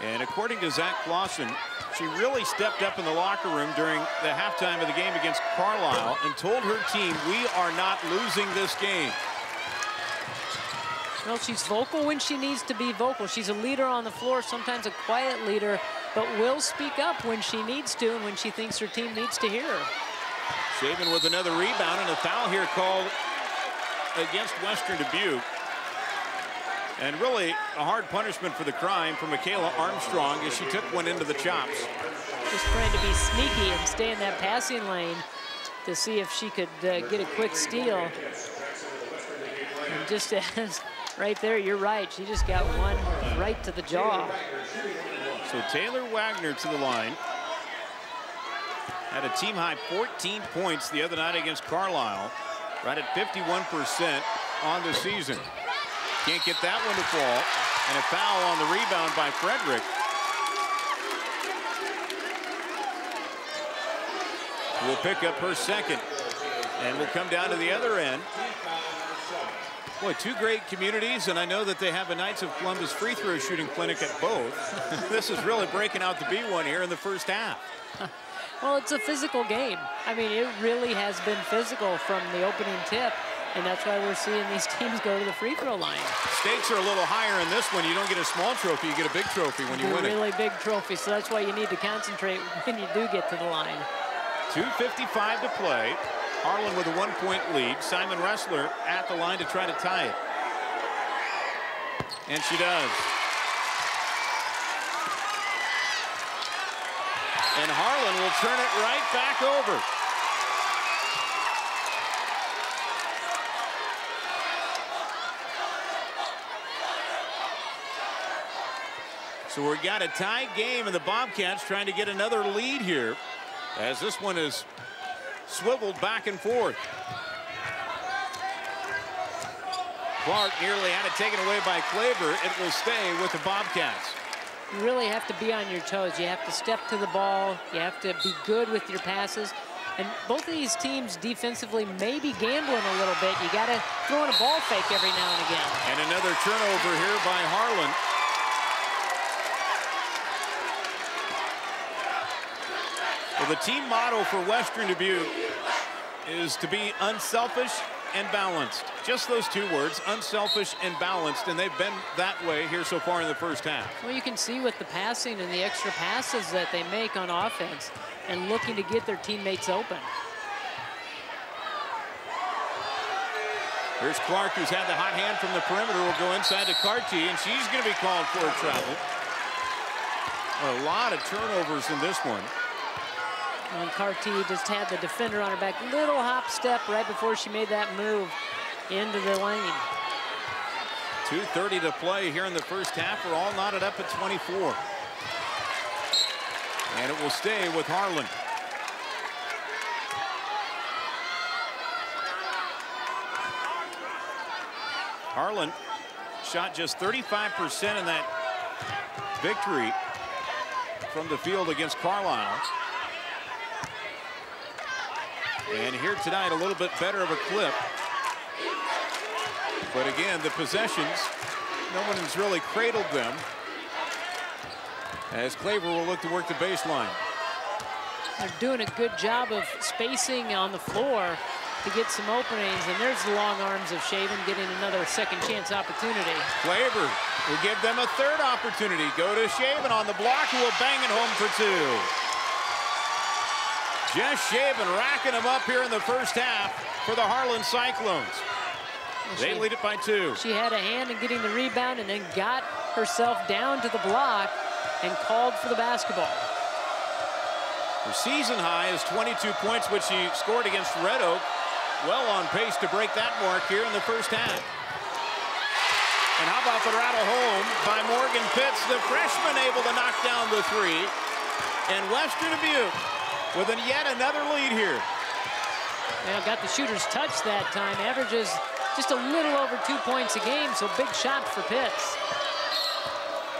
[SPEAKER 8] And according to Zach Clausen, she really stepped up in the locker room during the halftime of the game against Carlisle and told her team, we are not losing this game.
[SPEAKER 9] Well, she's vocal when she needs to be vocal. She's a leader on the floor, sometimes a quiet leader, but will speak up when she needs to and when she thinks her team needs to hear her.
[SPEAKER 8] Shaven with another rebound, and a foul here called against Western Dubuque. And really a hard punishment for the crime for Michaela Armstrong as she took one into the chops.
[SPEAKER 9] Just trying to be sneaky and stay in that passing lane to see if she could get a quick steal. And just as right there, you're right, she just got one right to the jaw.
[SPEAKER 8] So Taylor Wagner to the line. Had a team high 14 points the other night against Carlisle. Right at 51% on the season. Can't get that one to fall. And a foul on the rebound by Frederick. Will pick up her second. And will come down to the other end. Boy, two great communities, and I know that they have a Knights of Columbus free throw shooting clinic at both. This is really breaking out to be one here in the first half.
[SPEAKER 9] Well, it's a physical game. I mean, it really has been physical from the opening tip, and that's why we're seeing these teams go to the free throw line.
[SPEAKER 8] Stakes are a little higher in this one. You don't get a small trophy, you get a big trophy when you win it.
[SPEAKER 9] A really big trophy, so that's why you need to concentrate when you do get to the line.
[SPEAKER 8] 2:55 to play. Harlan with a 1-point lead. Simon Ressler at the line to try to tie it. And she does. And Harlan will turn it right back over. So we've got a tie game, and the Bobcats trying to get another lead here as this one is swiveled back and forth. Clark nearly had it taken away by Claver. It will stay with the Bobcats.
[SPEAKER 9] You really have to be on your toes. You have to step to the ball. You have to be good with your passes. And both of these teams defensively may be gambling a little bit. You got to throw in a ball fake every now and again.
[SPEAKER 8] And another turnover here by Harlan. Well, the team motto for Western Dubuque is to be unselfish and balanced. Just those two words, unselfish and balanced, and they've been that way here so far in the first half.
[SPEAKER 9] Well, you can see with the passing and the extra passes that they make on offense and looking to get their teammates open.
[SPEAKER 8] Here's Clark, who's had the hot hand from the perimeter, will go inside to Carty, and she's going to be called for a travel. A lot of turnovers in this one.
[SPEAKER 9] And Carty just had the defender on her back. Little hop step right before she made that move into the lane.
[SPEAKER 8] 2:30 to play here in the first half. We're all knotted up at 24. And it will stay with Harlan. Harlan shot just 35% in that victory from the field against Carlisle. And here tonight, a little bit better of a clip. But again, the possessions, no one has really cradled them. As Claver will look to work the baseline.
[SPEAKER 9] They're doing a good job of spacing on the floor to get some openings. And there's the long arms of Shaven getting another second chance opportunity.
[SPEAKER 8] Claver will give them a third opportunity. Go to Shaven on the block, who will bang it home for two. Jess Shaven racking them up here in the first half for the Harlan Cyclones. They lead it by 2.
[SPEAKER 9] She had a hand in getting the rebound and then got herself down to the block and called for the basketball.
[SPEAKER 8] Her season high is 22 points, which she scored against Red Oak. Well on pace to break that mark here in the first half. And how about the rattle home by Morgan Pitts, the freshman, able to knock down the 3. And Western Dubuque with yet another lead here.
[SPEAKER 9] Well, got the shooter's touch that time. Averages just a little over 2 points a game, so big shot for Pitts.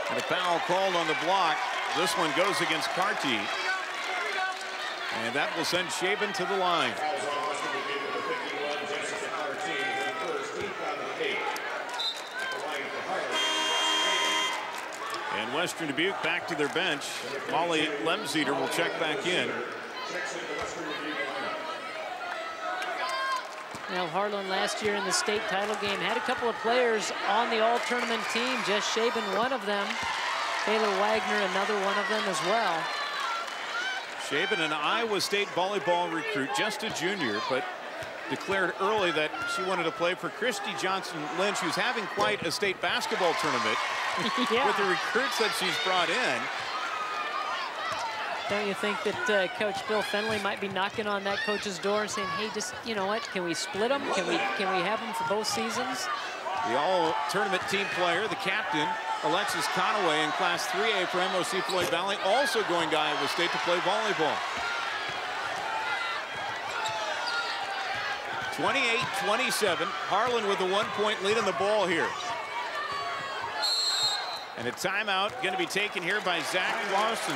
[SPEAKER 8] And a foul called on the block. This one goes against Carty. And that will send Shaven to the line. And Western Dubuque back to their bench. Molly Lemzeter will check back in.
[SPEAKER 9] Now, Harlan last year in the state title game had a couple of players on the all-tournament team. Jess Shaven, one of them. Taylor Wagner, another one of them as well.
[SPEAKER 8] Shaven, an Iowa State volleyball recruit, just a junior, but declared early that she wanted to play for Christy Johnson Lynch, who's having quite a state basketball tournament
[SPEAKER 9] Yeah.
[SPEAKER 8] with the recruits that she's brought in.
[SPEAKER 9] Don't you think that Coach Bill Fenley might be knocking on that coach's door and saying, hey, just, you know what, can we split them? Can we have them for both seasons?
[SPEAKER 8] The all-tournament team player, the captain, Alexis Conaway in Class 3A for MOC Floyd Valley, also going to Iowa State to play volleyball. 28-27, Harlan with a 1-point lead on the ball here. And a timeout going to be taken here by Zach Lawson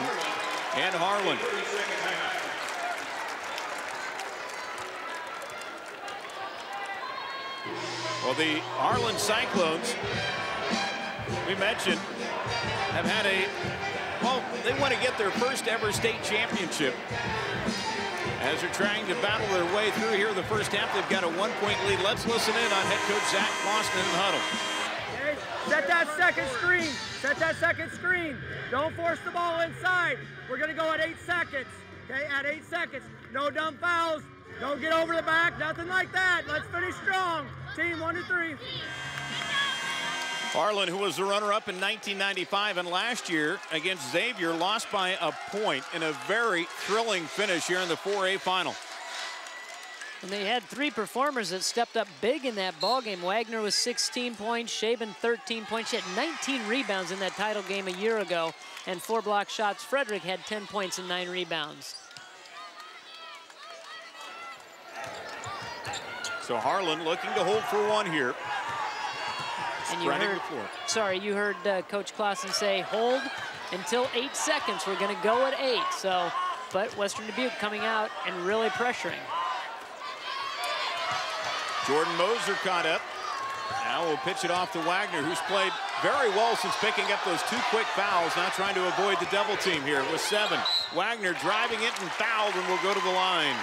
[SPEAKER 8] and Harlan. Well, the Harlan Cyclones, we mentioned, have had they want to get their first ever state championship. As they're trying to battle their way through here the first half, they've got a 1-point lead. Let's listen in on head coach Zach Lawson in the huddle.
[SPEAKER 13] Okay, set that second screen. Set that second screen. Don't force the ball inside. We're going to go at 8 seconds. Okay, at 8 seconds. No dumb fouls. Don't get over the back. Nothing like that. Let's finish strong. Team 1 to 3.
[SPEAKER 8] Harlan, who was the runner-up in 1995 and last year against Xavier, lost by a point in a very thrilling finish here in the 4A final.
[SPEAKER 9] And they had 3 performers that stepped up big in that ball game. Wagner was 16 points, Shaban 13 points. She had 19 rebounds in that title game a year ago, and 4 block shots. Frederick had 10 points and 9 rebounds.
[SPEAKER 8] So Harlan looking to hold for 1 here.
[SPEAKER 9] And you heard Coach Clausen say, hold until 8 seconds. We're going to go at 8. So, but Western Dubuque coming out and really pressuring.
[SPEAKER 8] Jordan Moser caught up. Now we'll pitch it off to Wagner, who's played very well since picking up those 2 quick fouls, now trying to avoid the double team here with 7. Wagner driving it and fouled and will go to the line.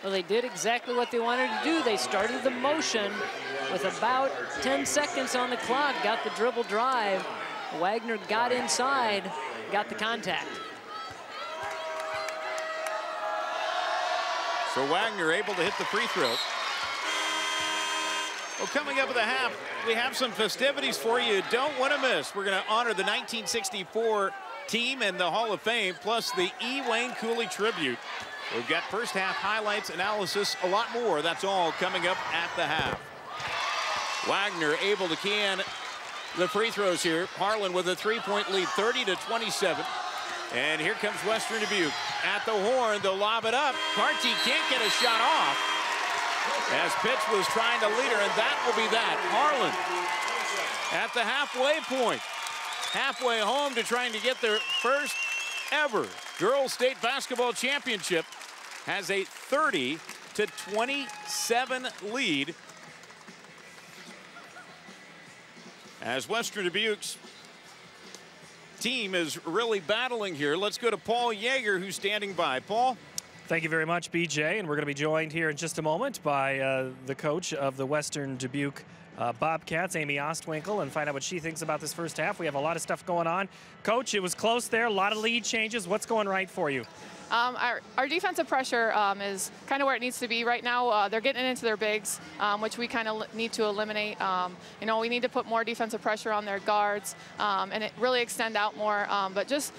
[SPEAKER 9] Well, they did exactly what they wanted to do. They started the motion with about 10 seconds on the clock, got the dribble drive. Wagner got inside, got the contact.
[SPEAKER 8] So Wagner able to hit the free throw. Well, coming up at the half, we have some festivities for you don't want to miss. We're going to honor the 1964 team in the Hall of Fame, plus the E. Wayne Cooley tribute. We've got first half highlights, analysis, a lot more. That's all coming up at the half. Wagner able to key in the free throws here. Harlan with a 3-point lead, 30-27. And here comes Western Dubuque. At the horn, they'll lob it up. Carty can't get a shot off as Pitch was trying to lead her, and that will be that. Harlan at the halfway point. Halfway home to trying to get their first ever girls state basketball championship. Has a 30-27 lead as Western Dubuque's team is really battling here. Let's go to Paul Yeager, who's standing by. Paul?
[SPEAKER 1] Thank you very much, BJ. And we're going to be joined here in just a moment by the coach of the Western Dubuque Bobcats, Amy Ostwinkle, and find out what she thinks about this first half. We have a lot of stuff going on. Coach, it was close there, a lot of lead changes. What's going right for you?
[SPEAKER 12] Our defensive pressure is kind of where it needs to be right now. They're getting into their bigs, which we kind of need to eliminate. You know, we need to put more defensive pressure on their guards and it really extend out more. But just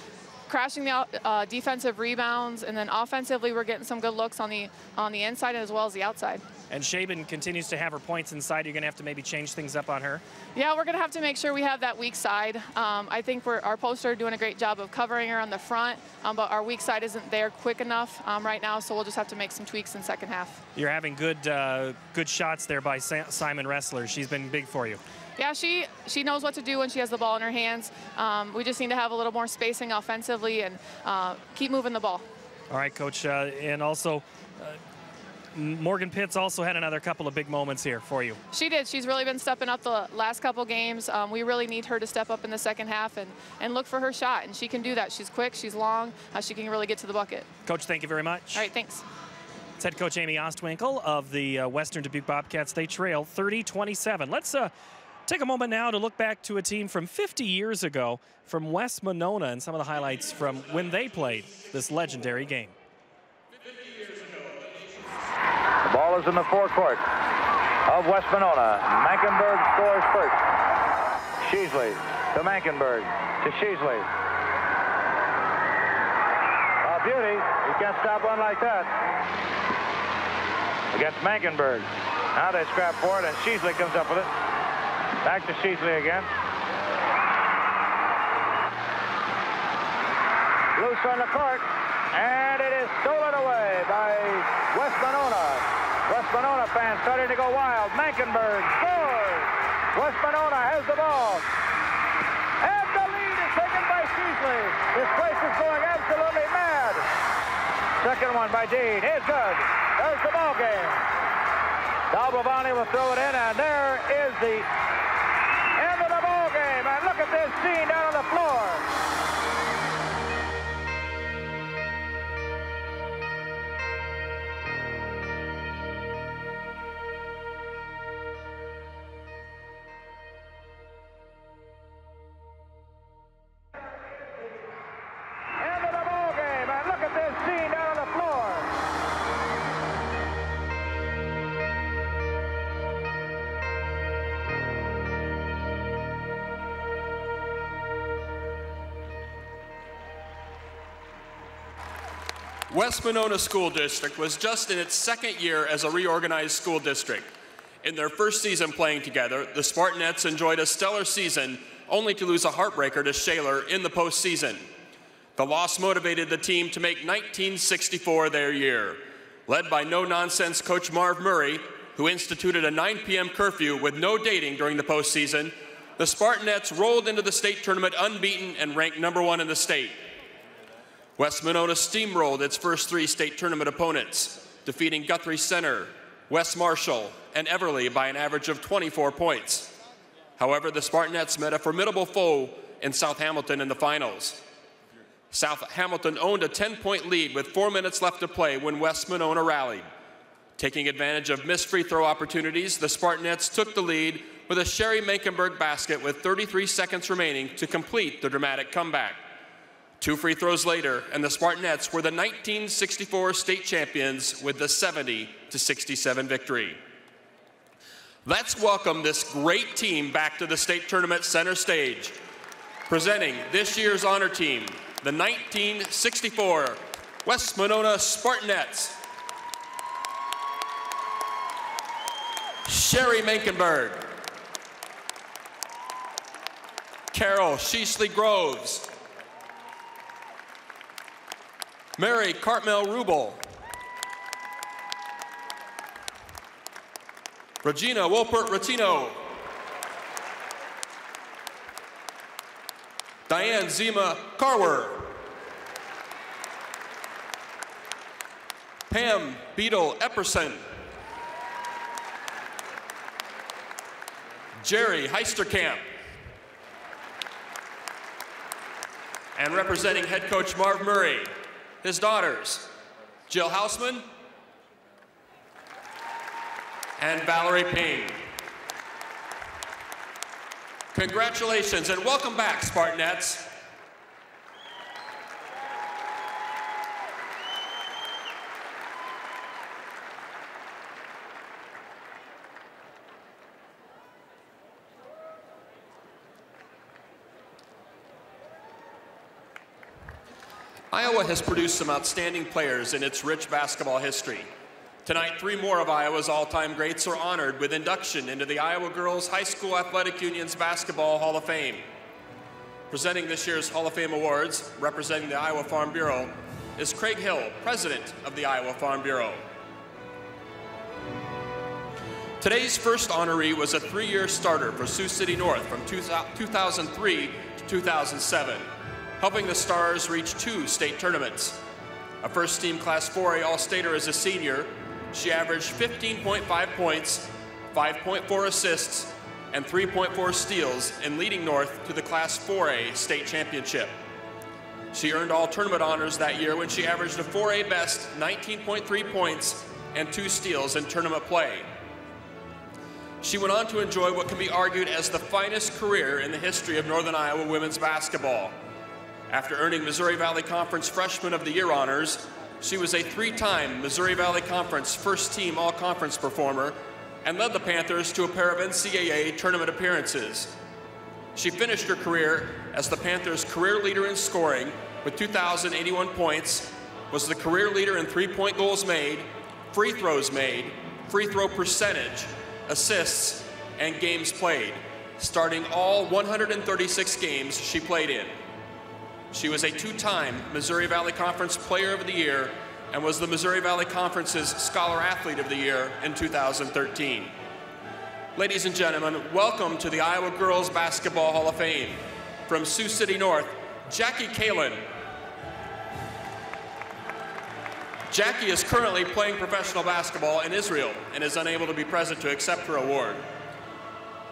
[SPEAKER 12] crashing the defensive rebounds, and then offensively, we're getting some good looks on the inside as well as the outside.
[SPEAKER 1] And Shaban continues to have her points inside. You're going to have to maybe change things up on her.
[SPEAKER 12] Yeah, we're going to have to make sure we have that weak side. I think our posts are doing a great job of covering her on the front, but our weak side isn't there quick enough right now, so we'll just have to make some tweaks in second half.
[SPEAKER 1] You're having good shots there by Simon Ressler. She's been big for you.
[SPEAKER 12] Yeah, she knows what to do when she has the ball in her hands. We just need to have a little more spacing offensively and keep moving the ball.
[SPEAKER 1] All right, Coach, and also Morgan Pitts also had another couple of big moments here for you.
[SPEAKER 12] She did. She's really been stepping up the last couple games. We really need her to step up in the second half and look for her shot, and she can do that. She's quick, she's long, she can really get to the bucket.
[SPEAKER 1] Coach, thank you very much.
[SPEAKER 12] All right, thanks.
[SPEAKER 1] It's head coach Amy Ostwinkle of the Western Dubuque Bobcats. They trail 30-27. Let's take a moment now to look back to a team from 50 years ago from West Monona and some of the highlights from when they played this legendary game.
[SPEAKER 14] Ball is in the forecourt of West Monona. Mankenberg scores first. Sheasley to Mankenberg to Sheasley. A beauty. You can't stop one like that. Against Mankenberg. Now they scrap for it, and Sheasley comes up with it. Back to Sheasley again. Loose on the court, and it is stolen away by West Monona. West Monona fans starting to go wild. Mankenberg scores. West Monona has the ball. And the lead is taken by Sheasley. This place is going absolutely mad. Second one by Dean is good. There's the ball game. Dalbavani will throw it in, and there is the end of the ball game. And look at this scene down on the floor. End of the ball game, and look at this scene down on the floor.
[SPEAKER 10] West Monona School District was just in its second year as a reorganized school district. In their first season playing together, the Spartanettes enjoyed a stellar season, only to lose a heartbreaker to Shaler in the postseason. The loss motivated the team to make 1964 their year. Led by no-nonsense coach Marv Murray, who instituted a 9 p.m. curfew with no dating during the postseason, the Spartanettes rolled into the state tournament unbeaten and ranked #1 in the state. West Monona steamrolled its first 3 state tournament opponents, defeating Guthrie Center, West Marshall, and Everly by an average of 24 points. However, the Spartanettes met a formidable foe in South Hamilton in the finals. South Hamilton owned a 10-point lead with 4 minutes left to play when West Monona rallied. Taking advantage of missed free throw opportunities, the Spartanettes took the lead with a Sherry Mankenberg basket with 33 seconds remaining to complete the dramatic comeback. 2 free throws later, and the Spartanettes were the 1964 state champions with the 70-67 victory. Let's welcome this great team back to the state tournament center stage. Presenting this year's honor team, the 1964 West Monona Spartanettes. Sherry Mankenberg, Carol Sheasley Groves, Mary Cartmel-Rubel, Regina Wolpert-Ratino, Diane Zima Carwer, Pam Beadle Epperson, Jerry Heisterkamp, and representing head coach Marv Murray, his daughters, Jill Hausman and Valerie Payne. Congratulations and welcome back, Spartanettes. Iowa has produced some outstanding players in its rich basketball history. Tonight, 3 more of Iowa's all-time greats are honored with induction into the Iowa Girls High School Athletic Union's Basketball Hall of Fame. Presenting this year's Hall of Fame awards, representing the Iowa Farm Bureau, is Craig Hill, president of the Iowa Farm Bureau. Today's first honoree was a 3-year starter for Sioux City North from 2003 to 2007. Helping the Stars reach 2 state tournaments. A first-team Class 4A All-Stater as a senior, she averaged 15.5 points, 5.4 assists, and 3.4 steals in leading North to the Class 4A state championship. She earned all tournament honors that year when she averaged a 4A best 19.3 points and 2 steals in tournament play. She went on to enjoy what can be argued as the finest career in the history of Northern Iowa women's basketball. After earning Missouri Valley Conference Freshman of the Year honors, She was a 3-time Missouri Valley Conference first-team all-conference performer and led the Panthers to a pair of NCAA tournament appearances. She finished her career as the Panthers' career leader in scoring with 2,081 points, was the career leader in three-point goals made, free throws made, free throw percentage, assists, and games played, starting all 136 games she played in. She was a 2-time Missouri Valley Conference Player of the Year and was the Missouri Valley Conference's Scholar Athlete of the Year in 2013. Ladies and gentlemen, welcome to the Iowa Girls Basketball Hall of Fame. From Sioux City North, Jackie Kalin. Jackie is currently playing professional basketball in Israel and is unable to be present to accept her award.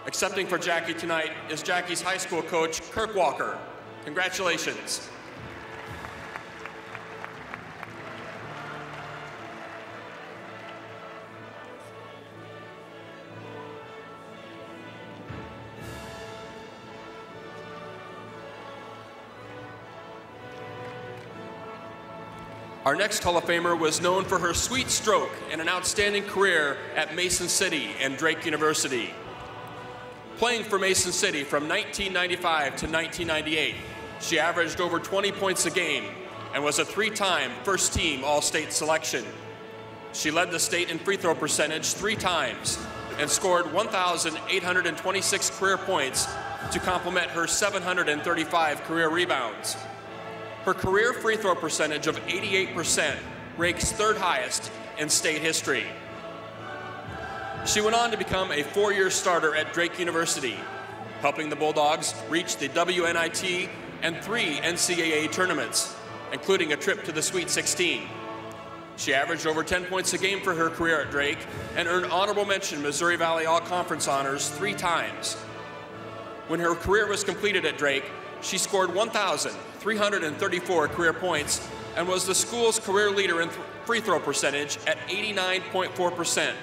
[SPEAKER 10] Accepting for Jackie tonight is Jackie's high school coach, Kirk Walker. Congratulations. Our next Hall of Famer was known for her sweet stroke and an outstanding career at Mason City and Drake University. Playing for Mason City from 1995 to 1998, she averaged over 20 points a game and was a 3-time first-team All-State selection. She led the state in free throw percentage 3 times and scored 1,826 career points to complement her 735 career rebounds. Her career free throw percentage of 88% ranks 3rd highest in state history. She went on to become a 4-year starter at Drake University, helping the Bulldogs reach the WNIT and 3 NCAA tournaments, including a trip to the Sweet 16. She averaged over 10 points a game for her career at Drake and earned honorable mention Missouri Valley All-Conference honors 3 times. When her career was completed at Drake, she scored 1,334 career points and was the school's career leader in free throw percentage at 89.4%.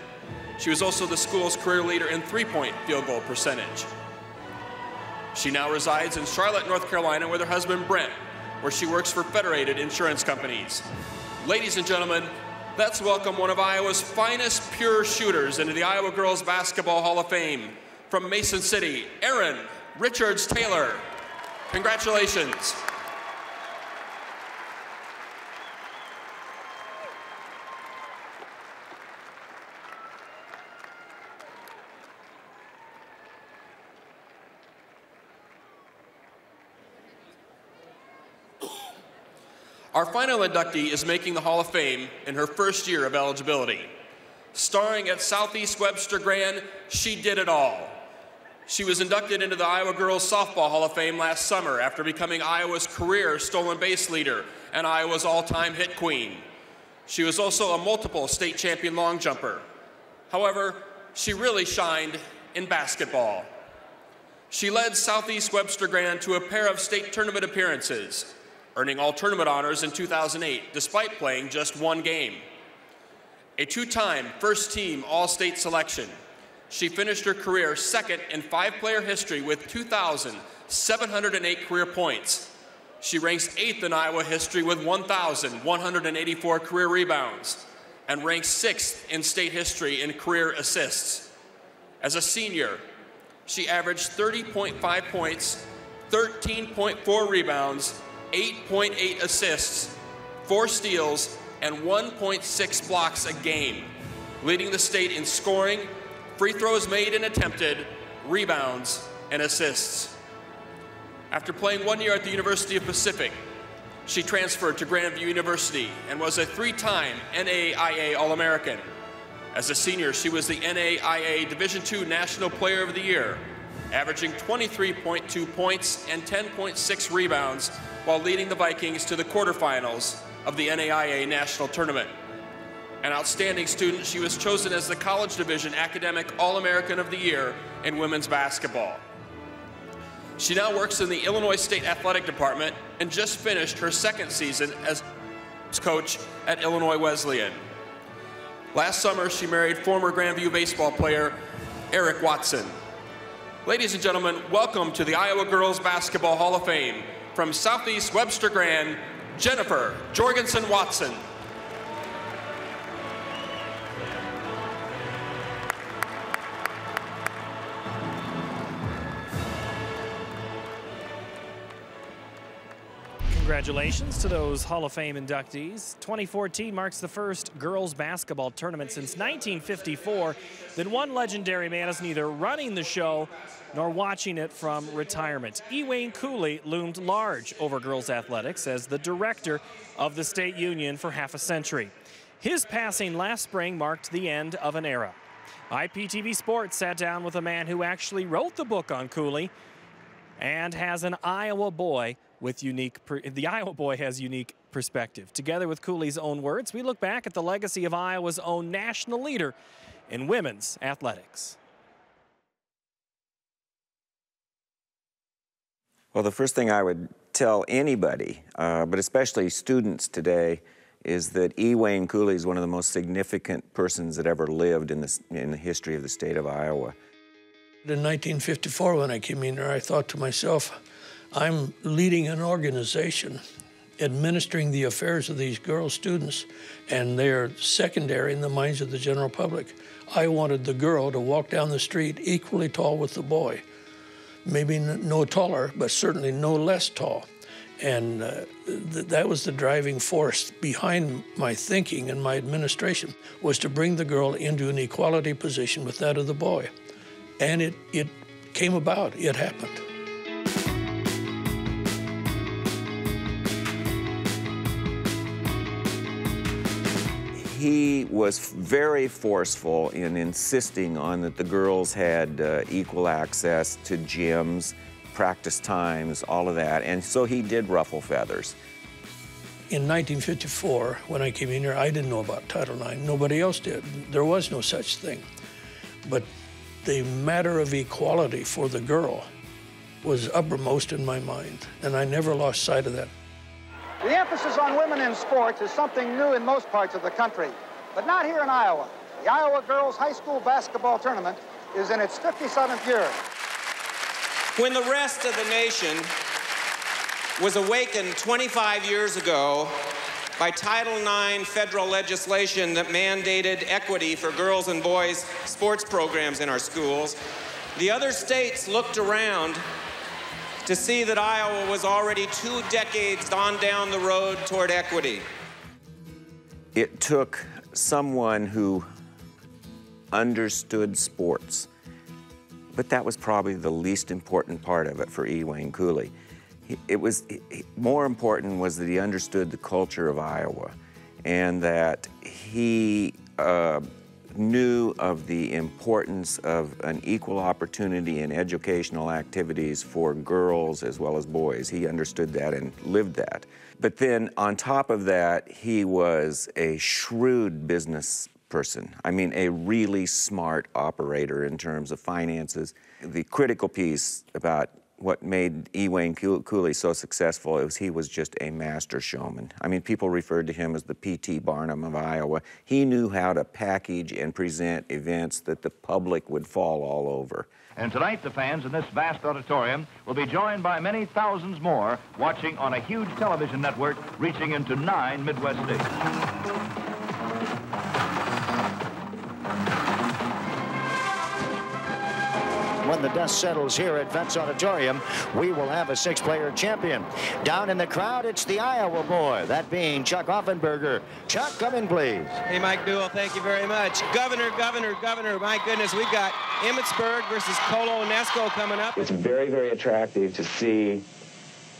[SPEAKER 10] She was also the school's career leader in 3-point field goal percentage. She now resides in Charlotte, North Carolina with her husband Brent, where she works for Federated Insurance Companies. Ladies and gentlemen, let's welcome one of Iowa's finest pure shooters into the Iowa Girls Basketball Hall of Fame. From Mason City, Erin Richards-Taylor. Congratulations. Our final inductee is making the Hall of Fame in her first year of eligibility. Starring at Southeast Webster Grand, she did it all. She was inducted into the Iowa Girls Softball Hall of Fame last summer after becoming Iowa's career stolen base leader and Iowa's all-time hit queen. She was also a multiple state champion long jumper. However, she really shined in basketball. She led Southeast Webster Grand to a pair of state tournament appearances, earning all tournament honors in 2008 despite playing just 1 game. A 2-time first-team All-State selection, she finished her career 2nd in 5-player history with 2,708 career points. She ranks 8th in Iowa history with 1,184 career rebounds and ranks 6th in state history in career assists. As a senior, she averaged 30.5 points, 13.4 rebounds, 8.8 assists, 4 steals, and 1.6 blocks a game, leading the state in scoring, free throws made and attempted, rebounds, and assists. After playing 1 year at the University of Pacific, she transferred to Grandview University and was a 3-time NAIA All-American. As a senior, she was the NAIA Division II National Player of the Year, averaging 23.2 points and 10.6 rebounds while leading the Vikings to the quarterfinals of the NAIA National Tournament. An outstanding student, she was chosen as the College Division Academic All-American of the Year in women's basketball. She now works in the Illinois State Athletic Department and just finished her 2nd season as coach at Illinois Wesleyan. Last summer, she married former Grandview baseball player Eric Watson. Ladies and gentlemen, welcome to the Iowa Girls Basketball Hall of Fame. From Southeast Webster Grand, Jennifer Jorgensen Watson.
[SPEAKER 1] Congratulations to those Hall of Fame inductees. 2014 marks the first girls basketball tournament since 1954. Then one legendary man is neither running the show nor watching it from retirement. Cooley loomed large over girls athletics as the director of the state union for half a century. His passing last spring marked the end of an era. IPTV Sports sat down with a man who actually wrote the book on Cooley and has an Iowa boy with the Iowa boy has unique perspective. Together with Cooley's own words, we look back at the legacy of Iowa's own national leader in women's athletics.
[SPEAKER 15] Well, the first thing I would tell anybody, but especially students today, is that Wayne Cooley is one of the most significant persons that ever lived in the history of the state of Iowa.
[SPEAKER 16] In 1954, when I came in there, I thought to myself, I'm leading an organization administering the affairs of these girl students, and they're secondary in the minds of the general public. I wanted the girl to walk down the street equally tall with the boy. Maybe no taller, but certainly no less tall. And that was the driving force behind my thinking and my administration, was to bring the girl into an equality position with that of the boy. And it came about, it happened.
[SPEAKER 15] He was very forceful in insisting on that the girls had equal access to gyms, practice times, all of that, and so he did ruffle feathers.
[SPEAKER 16] In 1954, when I came in here, I didn't know about Title IX. Nobody else did. There was no such thing. But the matter of equality for the girl was uppermost in my mind, and I never lost sight of that.
[SPEAKER 17] The emphasis on women in sports is something new in most parts of the country, but not here in Iowa. The Iowa Girls High School Basketball Tournament is in its 57th year.
[SPEAKER 18] When the rest of the nation was awakened 25 years ago by Title IX federal legislation that mandated equity for girls and boys sports programs in our schools, the other states looked around to see that Iowa was already 2 decades on down the road toward equity.
[SPEAKER 15] It took someone who understood sports, but that was probably the least important part of it for Wayne Cooley. More important was that he understood the culture of Iowa, and that he knew of the importance of an equal opportunity in educational activities for girls as well as boys. He understood that and lived that. But then on top of that, he was a shrewd business person. I mean, a really smart operator in terms of finances. The critical piece about what made Wayne Cooley so successful is he was just a master showman. I mean, people referred to him as the P.T. Barnum of Iowa. He knew how to package and present events that the public would fall all over.
[SPEAKER 19] And tonight, the fans in this vast auditorium will be joined by many thousands more watching on a huge television network reaching into 9 Midwest states.
[SPEAKER 20] When the dust settles here at Vets Auditorium, we will have a 6-player champion. Down in the crowd, it's the Iowa boy, that being Chuck Offenberger. Chuck, come in, please.
[SPEAKER 18] Hey, Mike Duell, thank you very much. Governor, my goodness, we've got Emmitsburg versus Colo Nesco coming up.
[SPEAKER 21] It's very, very attractive to see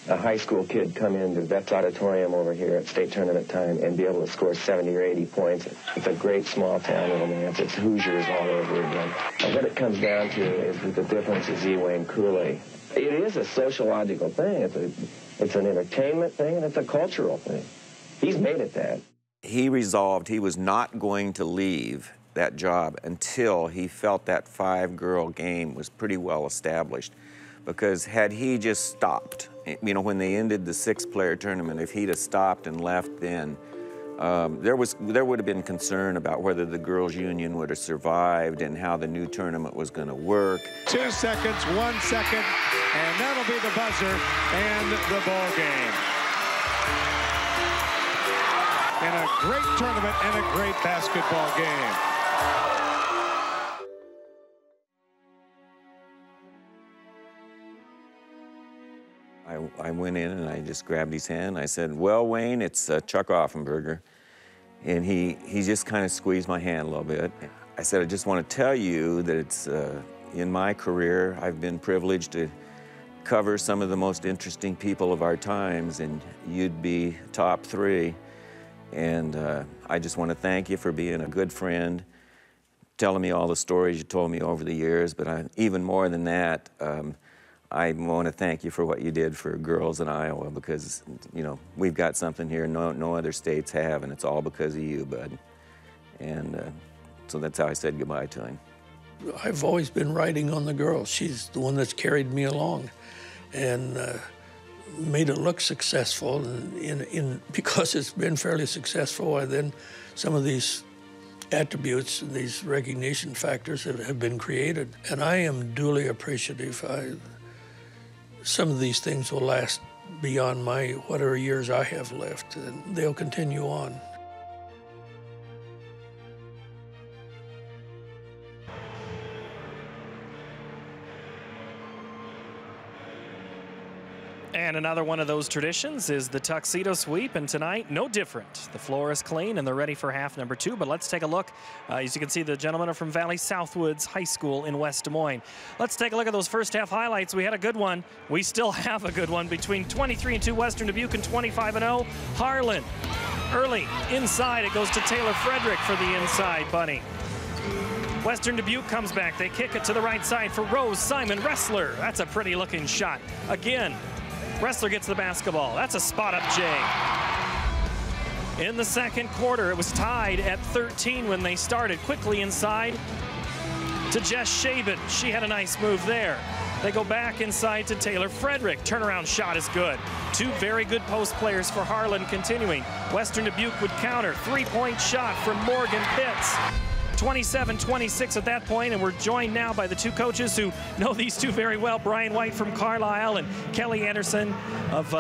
[SPEAKER 21] a high school kid come into Vets Auditorium over here at state tournament time and be able to score 70 or 80 points. It's a great small town romance. It's Hoosiers all over again. And what it comes down to is that the difference is Wayne Cooley. It is a sociological thing. It's an entertainment thing, and it's a cultural thing. He's made it that.
[SPEAKER 15] He resolved he was not going to leave that job until he felt that 5-girl game was pretty well established. Because had he just stopped, you know, when they ended the 6-player tournament, if he'd have stopped and left then, there would have been concern about whether the girls' union would have survived and how the new tournament was going to work.
[SPEAKER 22] 2 seconds, 1 second, and that'll be the buzzer and the ball game. And a great tournament and a great basketball game.
[SPEAKER 15] I went in and I just grabbed his hand. I said, "Well, Wayne, it's Chuck Offenberger." And he just kind of squeezed my hand a little bit. I said, "I just want to tell you that it's in my career, I've been privileged to cover some of the most interesting people of our times, and you'd be top 3. And I just want to thank you for being a good friend, telling me all the stories you told me over the years, but even more than that, I want to thank you for what you did for girls in Iowa, because, you know, we've got something here no other states have, and it's all because of you, bud." And so that's how I said goodbye to him.
[SPEAKER 16] I've always been riding on the girl. She's the one that's carried me along and made it look successful. And because it's been fairly successful, then some of these attributes, these recognition factors have been created. And I am duly appreciative. Some of these things will last beyond my whatever years I have left, and they'll continue on.
[SPEAKER 1] And another one of those traditions is the tuxedo sweep, and tonight, no different. The floor is clean, and they're ready for half number 2, but let's take a look. As you can see, the gentlemen are from Valley Southwoods High School in West Des Moines. Let's take a look at those first half highlights. We had a good one. We still have a good one between 23-2 Western Dubuque and 25-0 Harlan. Early, inside, it goes to Taylor Frederick for the inside bunny. Western Dubuque comes back. They kick it to the right side for Rose Simon Wrestler. That's a pretty looking shot. Again, Wrestler gets the basketball. That's a spot-up J. In the second quarter, it was tied at 13 when they started. Quickly inside to Jess Shaben. She had a nice move there. They go back inside to Taylor Frederick. Turnaround shot is good. 2 very good post players for Harlan continuing. Western Dubuque would counter. 3-point shot from Morgan Pitts. 27-26 at that point, and we're joined now by the 2 coaches who know these 2 very well, Brian White from Carlisle and Kelly Anderson of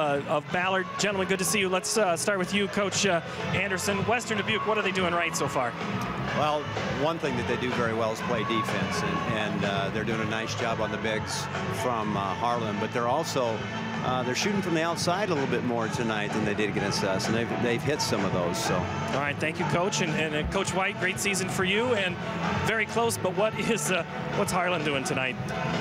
[SPEAKER 1] Ballard. Gentlemen, good to see you. Let's start with you, Coach Anderson. Western Dubuque, what are they doing right so far?
[SPEAKER 2] Well, one thing that they do very well is play defense, and they're doing a nice job on the bigs from Harlan, but they're also they're shooting from the outside a little bit more tonight than they did against us, and they've hit some of those. So,
[SPEAKER 1] all right, thank you, Coach, and Coach White, great season for you, and very close. But what's Harlan doing tonight?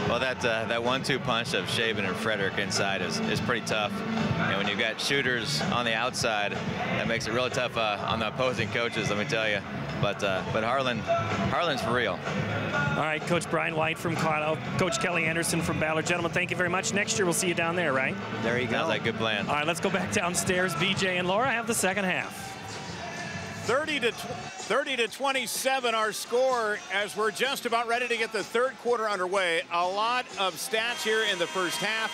[SPEAKER 3] Well, that 1-2 punch of Shaben and Frederick inside is pretty tough. And when you've got shooters on the outside, that makes it really tough on the opposing coaches, let me tell you. But Harlan's for real.
[SPEAKER 1] All right, Coach Brian White from Carlisle, Coach Kelly Anderson from Ballard. Gentlemen, thank you very much. Next year, we'll see you down there, right?
[SPEAKER 2] There you go.
[SPEAKER 3] Sounds like a good plan.
[SPEAKER 1] All right, let's go back downstairs. BJ and Laura have the second half.
[SPEAKER 8] 30-27 our score as we're just about ready to get the third quarter underway. A lot of stats here in the first half.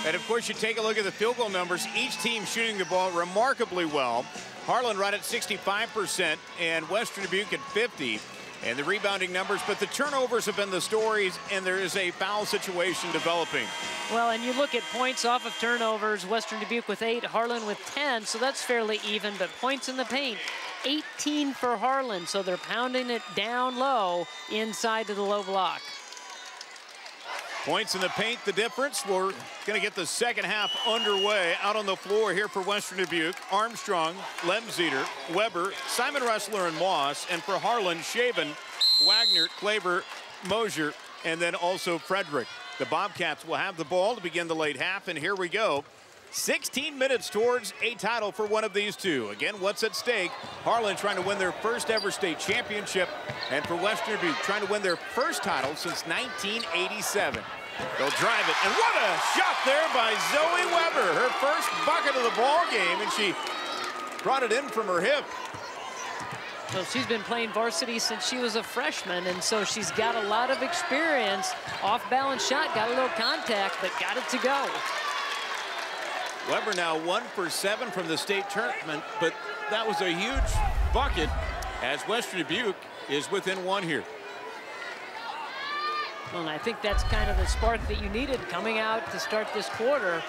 [SPEAKER 8] And of course, you take a look at the field goal numbers. Each team shooting the ball remarkably well. Harlan right at 65% and Western Dubuque at 50%. And the rebounding numbers, but the turnovers have been the stories, and there is a foul situation developing.
[SPEAKER 9] Well, and you look at points off of turnovers, Western Dubuque with 8, Harlan with 10, so that's fairly even, but points in the paint, 18 for Harlan, so they're pounding it down low inside to the low block.
[SPEAKER 8] Points in the paint, the difference. We're going to get the second half underway. Out on the floor here for Western Dubuque, Armstrong, Lemzeter, Weber, Simon Wrestler, and Moss. And for Harlan, Shaben, Wagner, Klaver, Mosier, and then also Frederick. The Bobcats will have the ball to begin the late half, and here we go. 16 minutes towards a title for one of these 2. Again, what's at stake? Harlan trying to win their first ever state championship, and for Western Dubuque trying to win their first title since 1987. They'll drive it, and what a shot there by Zoe Weber. Her first bucket of the ball game, and she brought it in from her hip.
[SPEAKER 9] Well, she's been playing varsity since she was a freshman, and so she's got a lot of experience. Off-balance shot, got a little contact, but got it to go.
[SPEAKER 8] Weber now 1 for 7 from the state tournament, but that was a huge bucket as Western Dubuque is within 1 here.
[SPEAKER 9] Well, and I think that's kind of the spark that you needed coming out to start this quarter.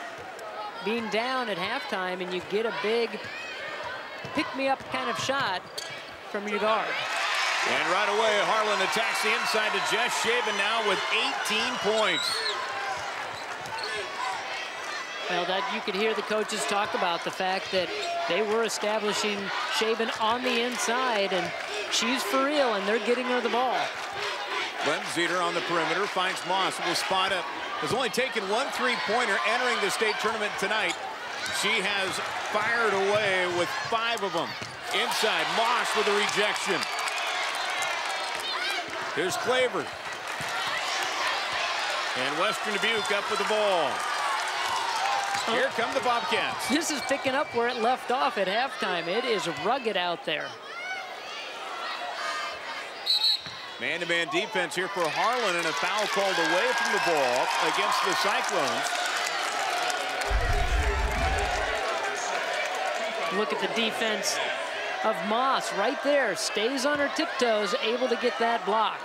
[SPEAKER 9] Being down at halftime, and you get a big pick-me-up kind of shot from your guard.
[SPEAKER 8] And right away, Harlan attacks the inside to Jess Shaben now with 18 points.
[SPEAKER 9] Well, that you could hear the coaches talk about the fact that they were establishing Shaven on the inside, and she's for real, and they're getting her the ball.
[SPEAKER 8] Lemzeter on the perimeter finds Moss, will spot up. Has only taken 1 3-pointer entering the state tournament tonight. She has fired away with 5 of them. Inside, Moss with a rejection. Here's Claver. And Western Dubuque up with the ball. Here come the Bobcats.
[SPEAKER 9] This is picking up where it left off at halftime. It is rugged out there.
[SPEAKER 8] Man-to-man defense here for Harlan, and a foul called away from the ball against the Cyclones.
[SPEAKER 9] Look at the defense of Moss right there. Stays on her tiptoes, able to get that block.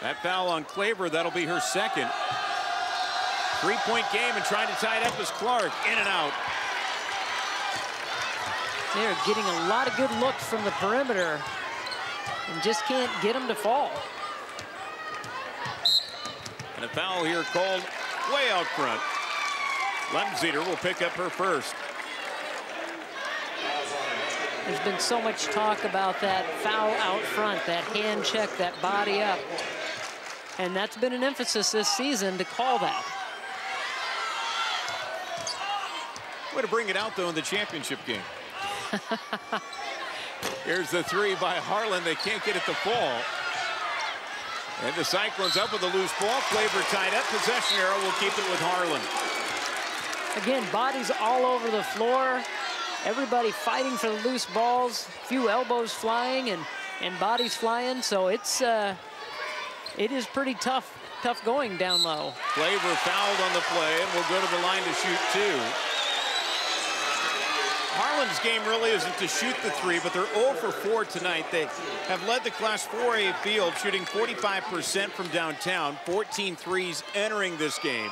[SPEAKER 8] That foul on Claver, that'll be her second. 3-point game, and trying to tie it up is Clark. In and out.
[SPEAKER 9] They're getting a lot of good looks from the perimeter and just can't get them to fall.
[SPEAKER 8] And a foul here called way out front. Lemzeter will pick up her first.
[SPEAKER 9] There's been so much talk about that foul out front, that hand check, that body up. And that's been an emphasis this season to call that.
[SPEAKER 8] Way to bring it out, though, in the championship game. Here's the 3 by Harlan. They can't get it to fall. And the Cyclones up with a loose ball. Claver tied up. Possession arrow will keep it with Harlan.
[SPEAKER 9] Again, bodies all over the floor. Everybody fighting for the loose balls. A few elbows flying and bodies flying. So it is pretty tough going down low.
[SPEAKER 8] Claver fouled on the play and will go to the line to shoot 2. Harlan's game really isn't to shoot the 3, but they're 0 for 4 tonight. They have led the Class 4A field, shooting 45% from downtown, 14 threes entering this game.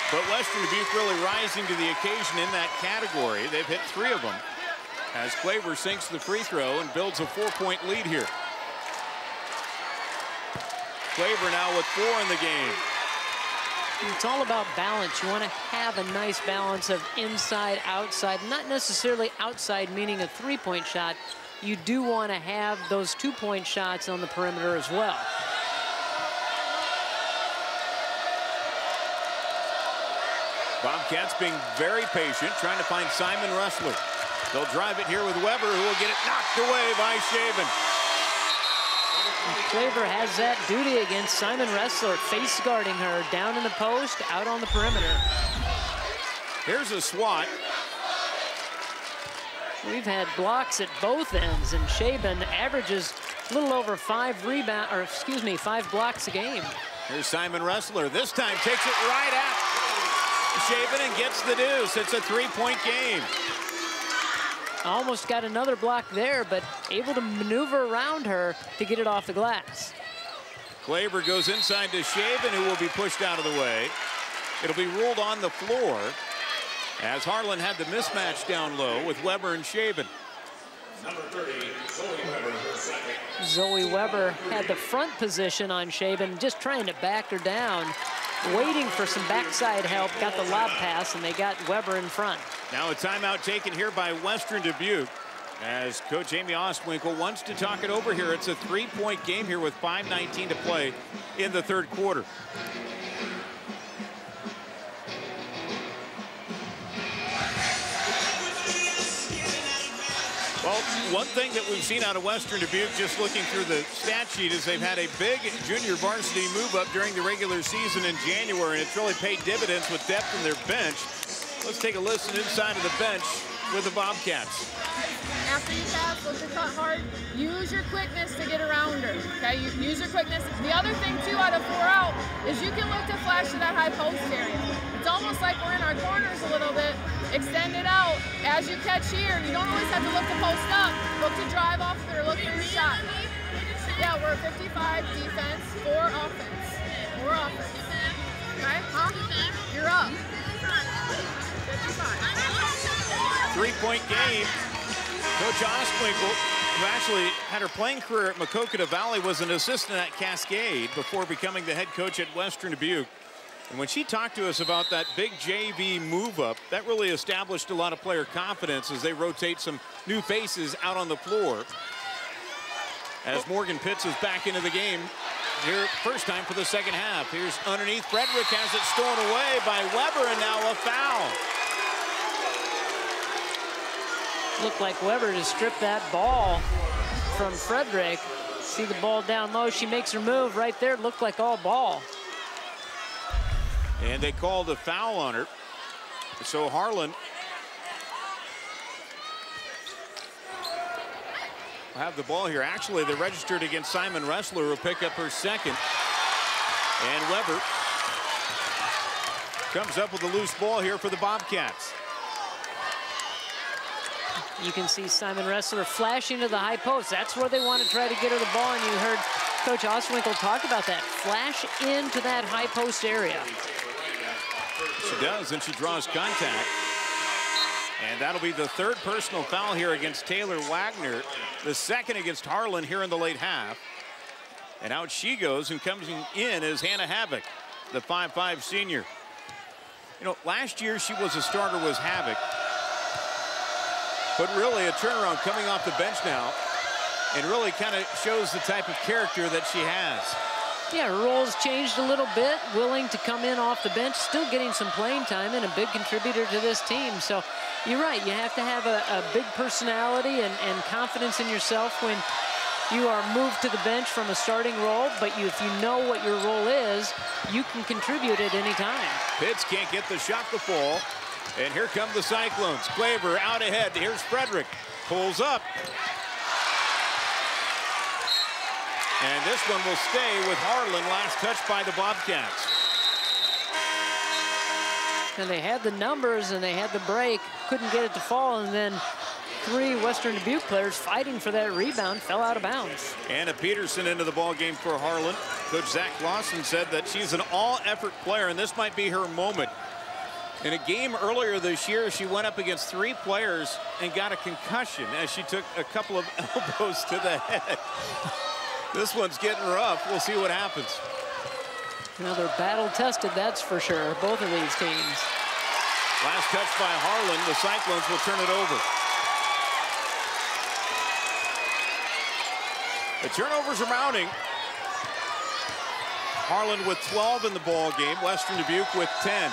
[SPEAKER 8] But Western Dubuque really rising to the occasion in that category. They've hit 3 of them as Claver sinks the free throw and builds a 4-point lead here. Claver now with 4 in the game.
[SPEAKER 9] It's all about balance. You want to have a nice balance of inside, outside, not necessarily outside meaning a 3-point shot. You do want to have those 2-point shots on the perimeter as well.
[SPEAKER 8] Bobcats being very patient, trying to find Simon Ressler. They'll drive it here with Weber, who will get it knocked away by Shaven.
[SPEAKER 9] Claver has that duty against Simon Ressler, face guarding her down in the post, out on the perimeter.
[SPEAKER 8] Here's a swat.
[SPEAKER 9] We've had blocks at both ends, and Shaven averages a little over 5 blocks a game.
[SPEAKER 8] Here's Simon Ressler. This time takes it right at Shaven and gets the deuce. It's a 3-point game.
[SPEAKER 9] Almost got another block there, but able to maneuver around her to get it off the glass.
[SPEAKER 8] Claver goes inside to Shaven, who will be pushed out of the way. It'll be ruled on the floor as Harlan had the mismatch down low with Weber and Shaven.
[SPEAKER 10] Number 30, Zoe Weber.
[SPEAKER 9] Zoe Weber had the front position on Shaven, just trying to back her down, waiting for some backside help, got the lob pass, and they got Weber in front.
[SPEAKER 8] Now a timeout taken here by Western Dubuque as Coach Amy Ostwinkle wants to talk it over here. It's a 3-point game here with 5:19 to play in the third quarter. Well, one thing that we've seen out of Western Dubuque, just looking through the stat sheet, is they've had a big junior varsity move up during the regular season in January, and it's really paid dividends with depth in their bench. Let's take a listen inside of the bench with the Bobcats.
[SPEAKER 4] After you pass, look to cut hard, use your quickness to get around her, okay? You use your quickness. The other thing, too, out of 4 out, is you can look to flash to that high post area. It's almost like we're in our corners a little bit. Extend it out. As you catch here, you don't always have to look to post up. Look to drive off there, look for the shot. Yeah, we're 55 defense, 4 offense. 4 offense. Okay? Huh? You're up.
[SPEAKER 8] 3-point game. Coach Ostwinkle, who actually had her playing career at Maquoketa Valley, was an assistant at Cascade before becoming the head coach at Western Dubuque. And when she talked to us about that big JV move up, that really established a lot of player confidence as they rotate some new faces out on the floor. As Morgan Pitts is back into the game here, first time for the second half. Here's underneath. Frederick has it stolen away by Weber, and now a foul.
[SPEAKER 9] Looked like Weber to strip that ball from Frederick. See the ball down low. She makes her move right there. Looked like all ball.
[SPEAKER 8] And they called a foul on her. So Harlan will have the ball here. Actually, they registered against Simon Ressler, who will pick up her second. And Weber comes up with a loose ball here for the Bobcats.
[SPEAKER 9] You can see Simon Ressler flashing to the high post. That's where they want to try to get her the ball, and you heard Coach Ostwinkle talk about that. Flash into that high post area.
[SPEAKER 8] She does, and she draws contact. And that'll be the third personal foul here against Taylor Wagner. The second against Harlan here in the late half. And out she goes, and coming in is Hannah Havoc, the 5'5" senior. You know, last year she was a starter, was Havoc. But really a turnaround coming off the bench now. And really kind of shows the type of character that she has.
[SPEAKER 9] Yeah, her role's changed a little bit, willing to come in off the bench, still getting some playing time, and a big contributor to this team. So you're right, you have to have a big personality and confidence in yourself when you are moved to the bench from a starting role, but if you know what your role is, you can contribute at any time.
[SPEAKER 8] Pitts can't get the shot to fall, and here come the Cyclones. Claver out ahead, here's Frederick, pulls up. And this one will stay with Harlan, last touch by the Bobcats.
[SPEAKER 9] And they had the numbers and they had the break, couldn't get it to fall, and then three Western Dubuque players fighting for that rebound fell out of bounds.
[SPEAKER 8] Anna Peterson into the ball game for Harlan. Coach Zach Lawson said that she's an all-effort player, and this might be her moment. In a game earlier this year, she went up against three players and got a concussion as she took a couple of elbows to the head. This one's getting rough. We'll see what happens.
[SPEAKER 9] Well, they're battle-tested, that's for sure, both of these teams.
[SPEAKER 8] Last touch by Harlan. The Cyclones will turn it over. The turnovers are mounting. Harlan with 12 in the ball game. Western Dubuque with 10.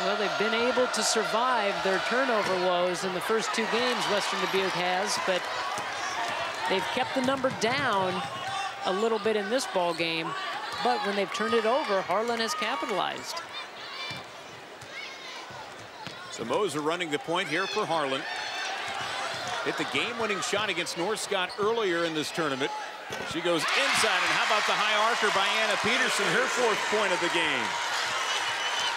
[SPEAKER 9] Well, they've been able to survive their turnover woes in the first two games Western Dubuque has, but they've kept the number down a little bit in this ball game. But when they've turned it over, Harlan has capitalized.
[SPEAKER 8] So Moser running the point here for Harlan. Hit the game-winning shot against North Scott earlier in this tournament. She goes inside, and how about the high archer by Anna Peterson, her fourth point of the game.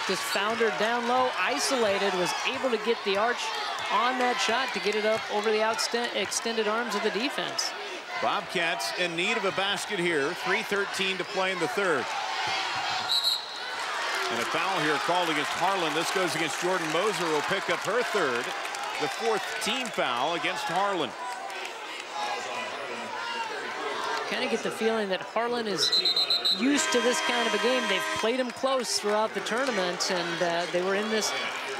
[SPEAKER 9] Just found her down low, isolated, was able to get the arch on that shot to get it up over the extended arms of the defense.
[SPEAKER 8] Bobcats in need of a basket here. 3:13 to play in the third. And a foul here called against Harlan. This goes against Jordan Moser, who will pick up her third. The fourth team foul against Harlan.
[SPEAKER 9] Kind of get the feeling that Harlan is used to this kind of a game. They've played them close throughout the tournament, and they were in this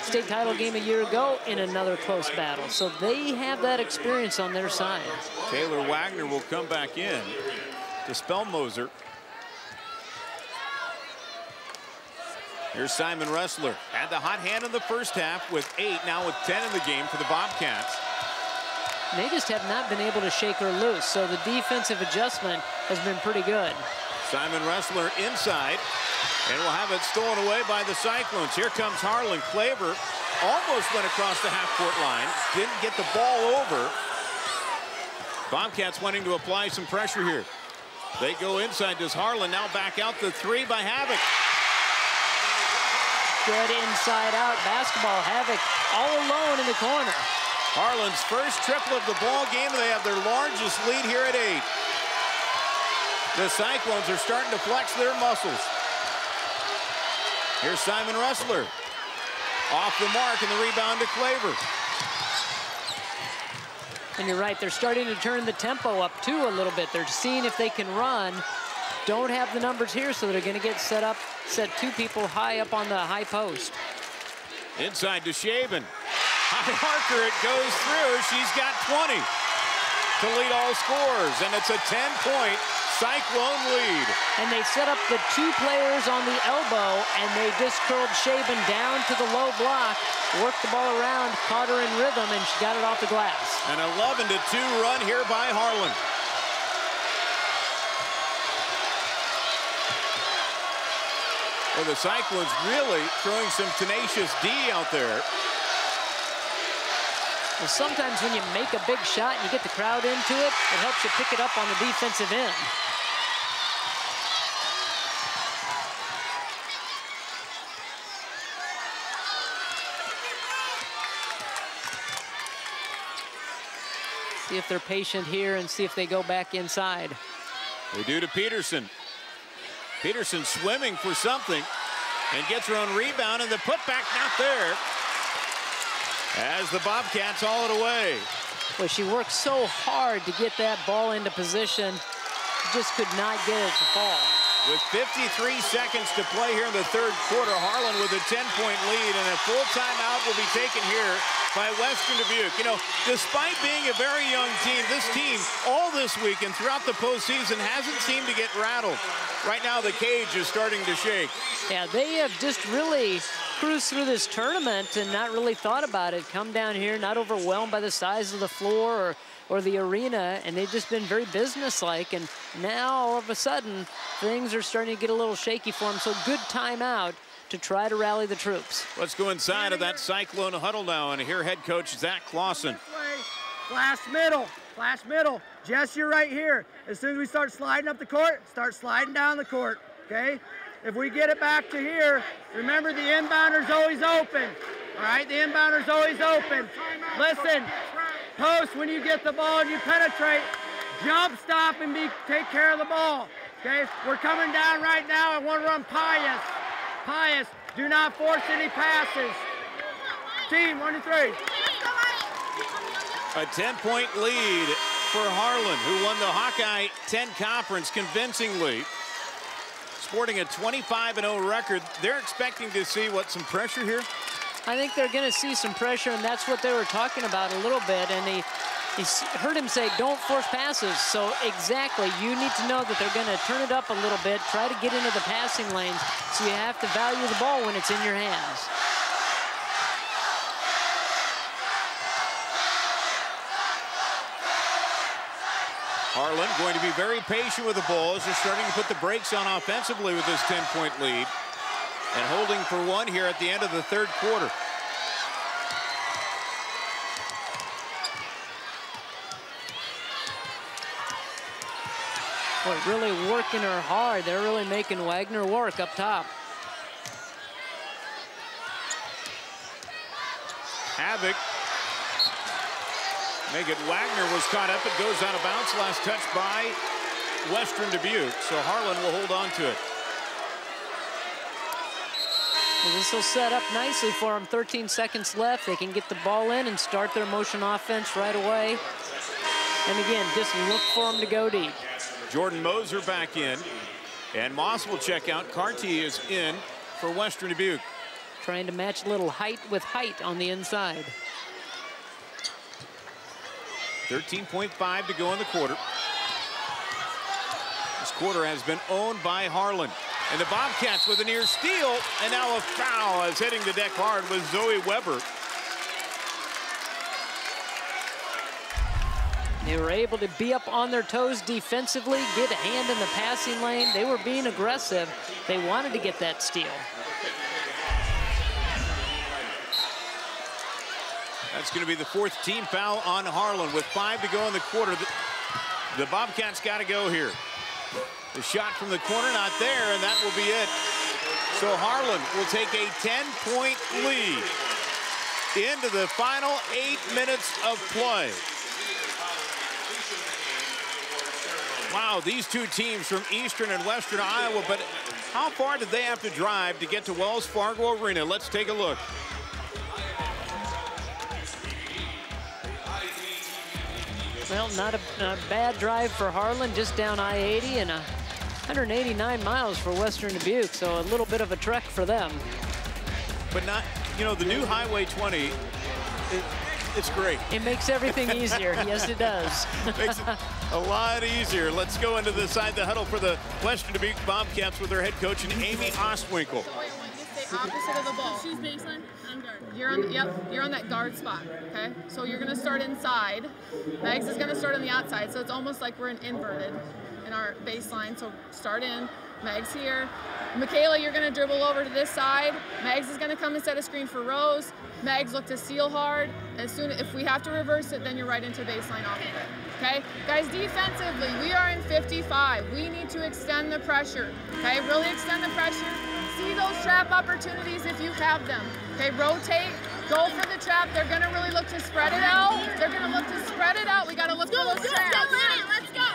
[SPEAKER 9] state title game a year ago in another close battle. So they have that experience on their side.
[SPEAKER 8] Taylor Wagner will come back in to spell Moser. Here's Simon Ressler. Had the hot hand in the first half with 8, now with 10 in the game for the Bobcats.
[SPEAKER 9] They just have not been able to shake her loose, so the defensive adjustment has been pretty good.
[SPEAKER 8] Simon Ressler inside, and will have it stolen away by the Cyclones. Here comes Harlan. Claver almost went across the half-court line, didn't get the ball over. Bobcats wanting to apply some pressure here. They go inside. Does Harlan now back out the three by Havoc?
[SPEAKER 9] Good inside-out basketball. Havoc all alone in the corner.
[SPEAKER 8] Harlan's first triple of the ball game. They have their largest lead here at 8. The Cyclones are starting to flex their muscles. Here's Simon Ressler. Off the mark, and the rebound to Claver.
[SPEAKER 9] And you're right, they're starting to turn the tempo up too a little bit. They're seeing if they can run don't have the numbers here, so they're going to get set up, set 2 people high up on the high post.
[SPEAKER 8] Inside to Shaven. High Harker, it goes through. She's got 20 to lead all scores, and it's a 10-point Cyclone lead.
[SPEAKER 9] And they set up the 2 players on the elbow, and they just curled Shaven down to the low block, worked the ball around, caught her in rhythm, and she got it off the glass.
[SPEAKER 8] An 11-2 run here by Harlan. Well, the Cyclones really throwing some tenacious D out there.
[SPEAKER 9] Well, sometimes when you make a big shot and you get the crowd into it, it helps you pick it up on the defensive end. See if they're patient here and see if they go back inside.
[SPEAKER 8] They do to Peterson. Peterson swimming for something and gets her own rebound, and the putback not there as the Bobcats haul it away.
[SPEAKER 9] Well, she worked so hard to get that ball into position, just could not get it to fall.
[SPEAKER 8] With 53 seconds to play here in the 3rd quarter, Harlan with a 10-point lead, and a full timeout will be taken here by Western Dubuque. You know, despite being a very young team, this team all this week and throughout the postseason hasn't seemed to get rattled. Right now, the cage is starting to shake.
[SPEAKER 9] Yeah, they have just really cruised through this tournament and not really thought about it. Come down here, not overwhelmed by the size of the floor or the arena, and they've just been very businesslike. And now, all of a sudden, things are starting to get a little shaky for them. So good timeout to try to rally the troops.
[SPEAKER 8] Let's go inside of that Cyclone huddle now and hear head coach Zach Clausen.
[SPEAKER 13] Flash middle, flash middle. Jess, you're right here. As soon as we start sliding up the court, start sliding down the court, okay? If we get it back to here, remember the inbounder's always open, all right? The inbounder's always open. Listen, post when you get the ball and you penetrate, jump, stop, and take care of the ball, okay? We're coming down right now. I want to run Pius. Pius, do not force any passes. Team, 1 to 3.
[SPEAKER 8] A 10-point lead for Harlan, who won the Hawkeye 10 Conference convincingly. Sporting a 25-0 record, they're expecting to see, what, some pressure here?
[SPEAKER 9] I think they're going to see some pressure, and that's what they were talking about a little bit. And he heard him say, don't force passes. So exactly, you need to know that they're going to turn it up a little bit, try to get into the passing lanes, so you have to value the ball when it's in your hands.
[SPEAKER 8] Harlan going to be very patient with the ball as they're starting to put the brakes on offensively with this 10-point lead. And holding for 1 here at the end of the 3rd quarter.
[SPEAKER 9] Boy, really working her hard. They're really making Wagner work up top.
[SPEAKER 8] Havoc. Megan Wagner was caught up. It goes out of bounds. Last touch by Western Dubuque. So Harlan will hold on to it.
[SPEAKER 9] Well, this will set up nicely for them. 13 seconds left. They can get the ball in and start their motion offense right away. And again, just look for them to go deep.
[SPEAKER 8] Jordan Moser back in. And Moss will check out. Carty is in for Western Dubuque.
[SPEAKER 9] Trying to match a little height with height on the inside.
[SPEAKER 8] 13.5 to go in the quarter. This quarter has been owned by Harlan. And the Bobcats with a near steal, and now a foul as hitting the deck hard was Zoe Weber.
[SPEAKER 9] They were able to be up on their toes defensively, get a hand in the passing lane. They were being aggressive. They wanted to get that steal.
[SPEAKER 8] That's going to be the 4th team foul on Harlan with 5 to go in the quarter. The Bobcats got to go here. The shot from the corner not there, and that will be it. So Harlan will take a 10-point lead into the final 8 minutes of play. Wow, these two teams from Eastern and Western Iowa, but how far did they have to drive to get to Wells Fargo Arena? Let's take a look.
[SPEAKER 9] Well, not a bad drive for Harlan, just down I-80, and a 189 miles for Western Dubuque, so a little bit of a trek for them.
[SPEAKER 8] But not, you know, the new Highway 20, it's great.
[SPEAKER 9] It makes everything easier. Yes, it does.
[SPEAKER 8] Makes it a lot easier. Let's go into the side of the huddle for the Western Dubuque Bobcats with their head coach, and Amy Ostwinkle.
[SPEAKER 4] Opposite of the ball. She's baseline. I'm guard. You're on. Yep. You're on that guard spot. Okay. So you're gonna start inside. Megs is gonna start on the outside. So it's almost like we're inverted in our baseline. So start in. Megs here. Michaela, you're gonna dribble over to this side. Megs is gonna come and set a screen for Rose. Megs, look to seal hard. As soon if we have to reverse it, then you're right into baseline off of it. Okay, guys, defensively, we are in 55. We need to extend the pressure. Okay, really extend the pressure. See those trap opportunities if you have them. Okay, rotate, go for the trap. They're gonna really look to spread it out. They're gonna look to spread it out. We gotta look for those traps.
[SPEAKER 5] Let's go.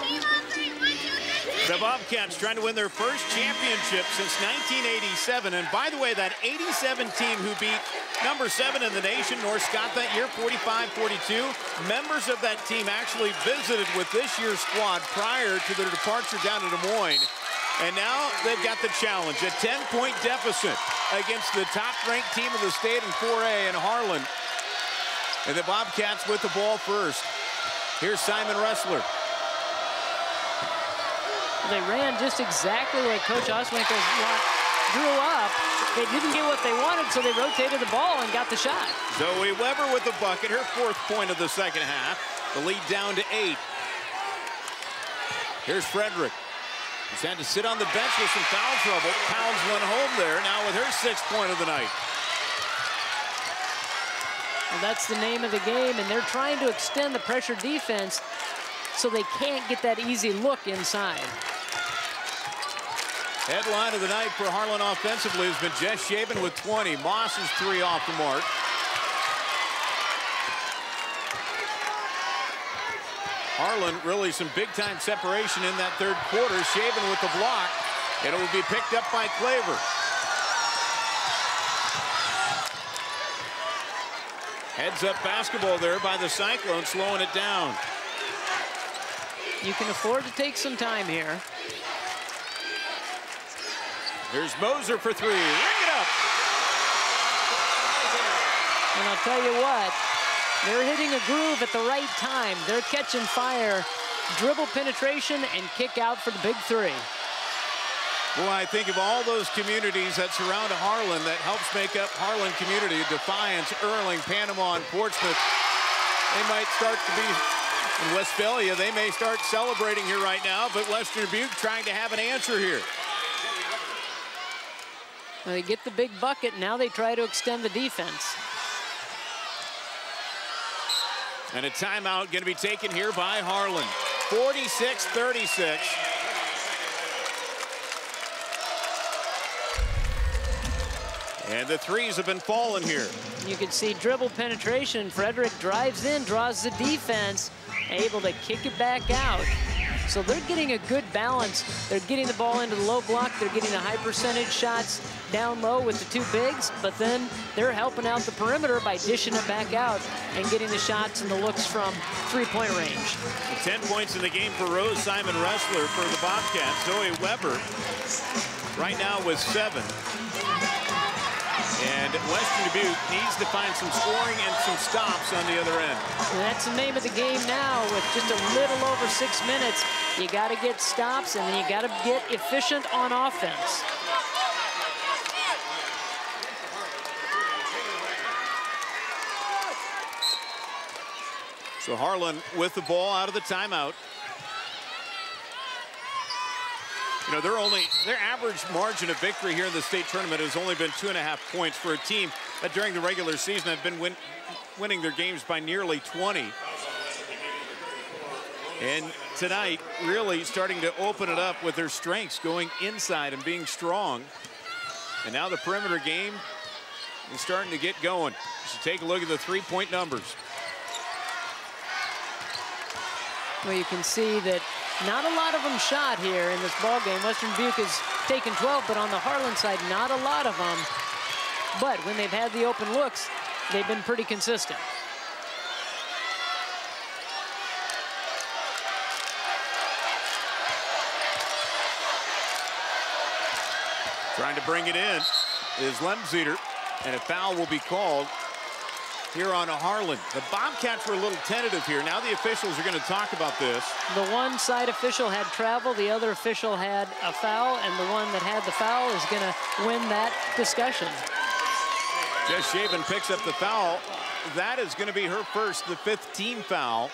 [SPEAKER 5] Team on 3, 1, 2, 3.
[SPEAKER 8] The Bobcats trying to win their first championship since 1987. And by the way, that 87 team who beat number 7 in the nation, North Scott, that year, 45-42. Members of that team actually visited with this year's squad prior to their departure down to Des Moines. And now they've got the challenge, a 10-point deficit against the top-ranked team of the state in 4A in Harlan. And the Bobcats with the ball first. Here's Simon Ressler.
[SPEAKER 9] They ran just exactly like Coach Ostwinkle drew up. They didn't get what they wanted, so they rotated the ball and got the shot.
[SPEAKER 8] Zoe Weber with the bucket, her 4th point of the second half. The lead down to 8. Here's Frederick. He's had to sit on the bench with some foul trouble. Pounds one home there, now with her 6th point of the night.
[SPEAKER 9] Well, that's the name of the game, and they're trying to extend the pressure defense so they can't get that easy look inside.
[SPEAKER 8] Headline of the night for Harlan offensively has been Jess Shaben with 20. Moss is 3 off the mark. Harlan really some big-time separation in that 3rd quarter. Shaben with the block, and it will be picked up by Claver. Heads-up basketball there by the Cyclones, slowing it down.
[SPEAKER 9] You can afford to take some time here.
[SPEAKER 8] Here's Moser for 3. Ring it up.
[SPEAKER 9] And I'll tell you what, they're hitting a groove at the right time. They're catching fire, dribble penetration, and kick out for the big 3.
[SPEAKER 8] Well, I think of all those communities that surround Harlan that helps make up Harlan community, Defiance, Erling, Panama, and Portsmouth, they might start to be, in Westphalia, they may start celebrating here right now, but Western Dubuque trying to have an answer here.
[SPEAKER 9] Well, they get the big bucket, now they try to extend the defense.
[SPEAKER 8] And a timeout going to be taken here by Harlan. 46-36. And the threes have been falling here.
[SPEAKER 9] You can see dribble penetration. Frederick drives in, draws the defense, able to kick it back out. So they're getting a good balance. They're getting the ball into the low block. They're getting the high percentage shots down low with the 2 bigs, but then they're helping out the perimeter by dishing it back out and getting the shots and the looks from 3-point range.
[SPEAKER 8] 10 points in the game for Rose Simon Ressler for the Bobcats. Zoe Weber right now with 7. And Western Dubuque needs to find some scoring and some stops on the other end.
[SPEAKER 9] And that's the name of the game now. With just a little over 6 minutes, you got to get stops and then you got to get efficient on offense.
[SPEAKER 8] So Harlan with the ball out of the timeout. You know, their average margin of victory here in the state tournament has only been 2.5 points for a team that during the regular season have been winning their games by nearly 20. And tonight, really starting to open it up with their strengths, going inside and being strong. And now the perimeter game is starting to get going. So take a look at the 3-point numbers.
[SPEAKER 9] Well, you can see that not a lot of them shot here in this ball game. Western Dubuque has taken 12, but on the Harlan side, not a lot of them. But when they've had the open looks, they've been pretty consistent.
[SPEAKER 8] Trying to bring it in is Lemzeter, and a foul will be called here on Harlan. The Bobcats were a little tentative here. Now the officials are going to talk about this.
[SPEAKER 9] The one side official had travel, the other official had a foul, and the one that had the foul is going to win that discussion.
[SPEAKER 8] Jess Shaven picks up the foul. That is going to be her first, the 5th team foul.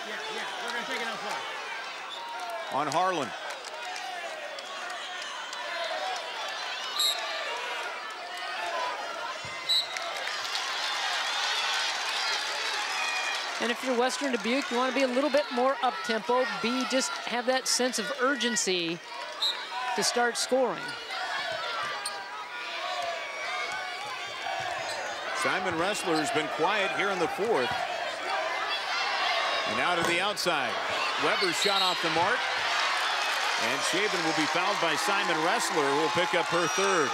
[SPEAKER 13] We're going to take it outside.
[SPEAKER 8] On Harlan.
[SPEAKER 9] And if you're Western Dubuque, you want to be a little bit more up-tempo, just have that sense of urgency to start scoring.
[SPEAKER 8] Simon Ressler has been quiet here in the 4th. And out to the outside. Weber's shot off the mark. And Shaven will be fouled by Simon Ressler, who will pick up her 3rd.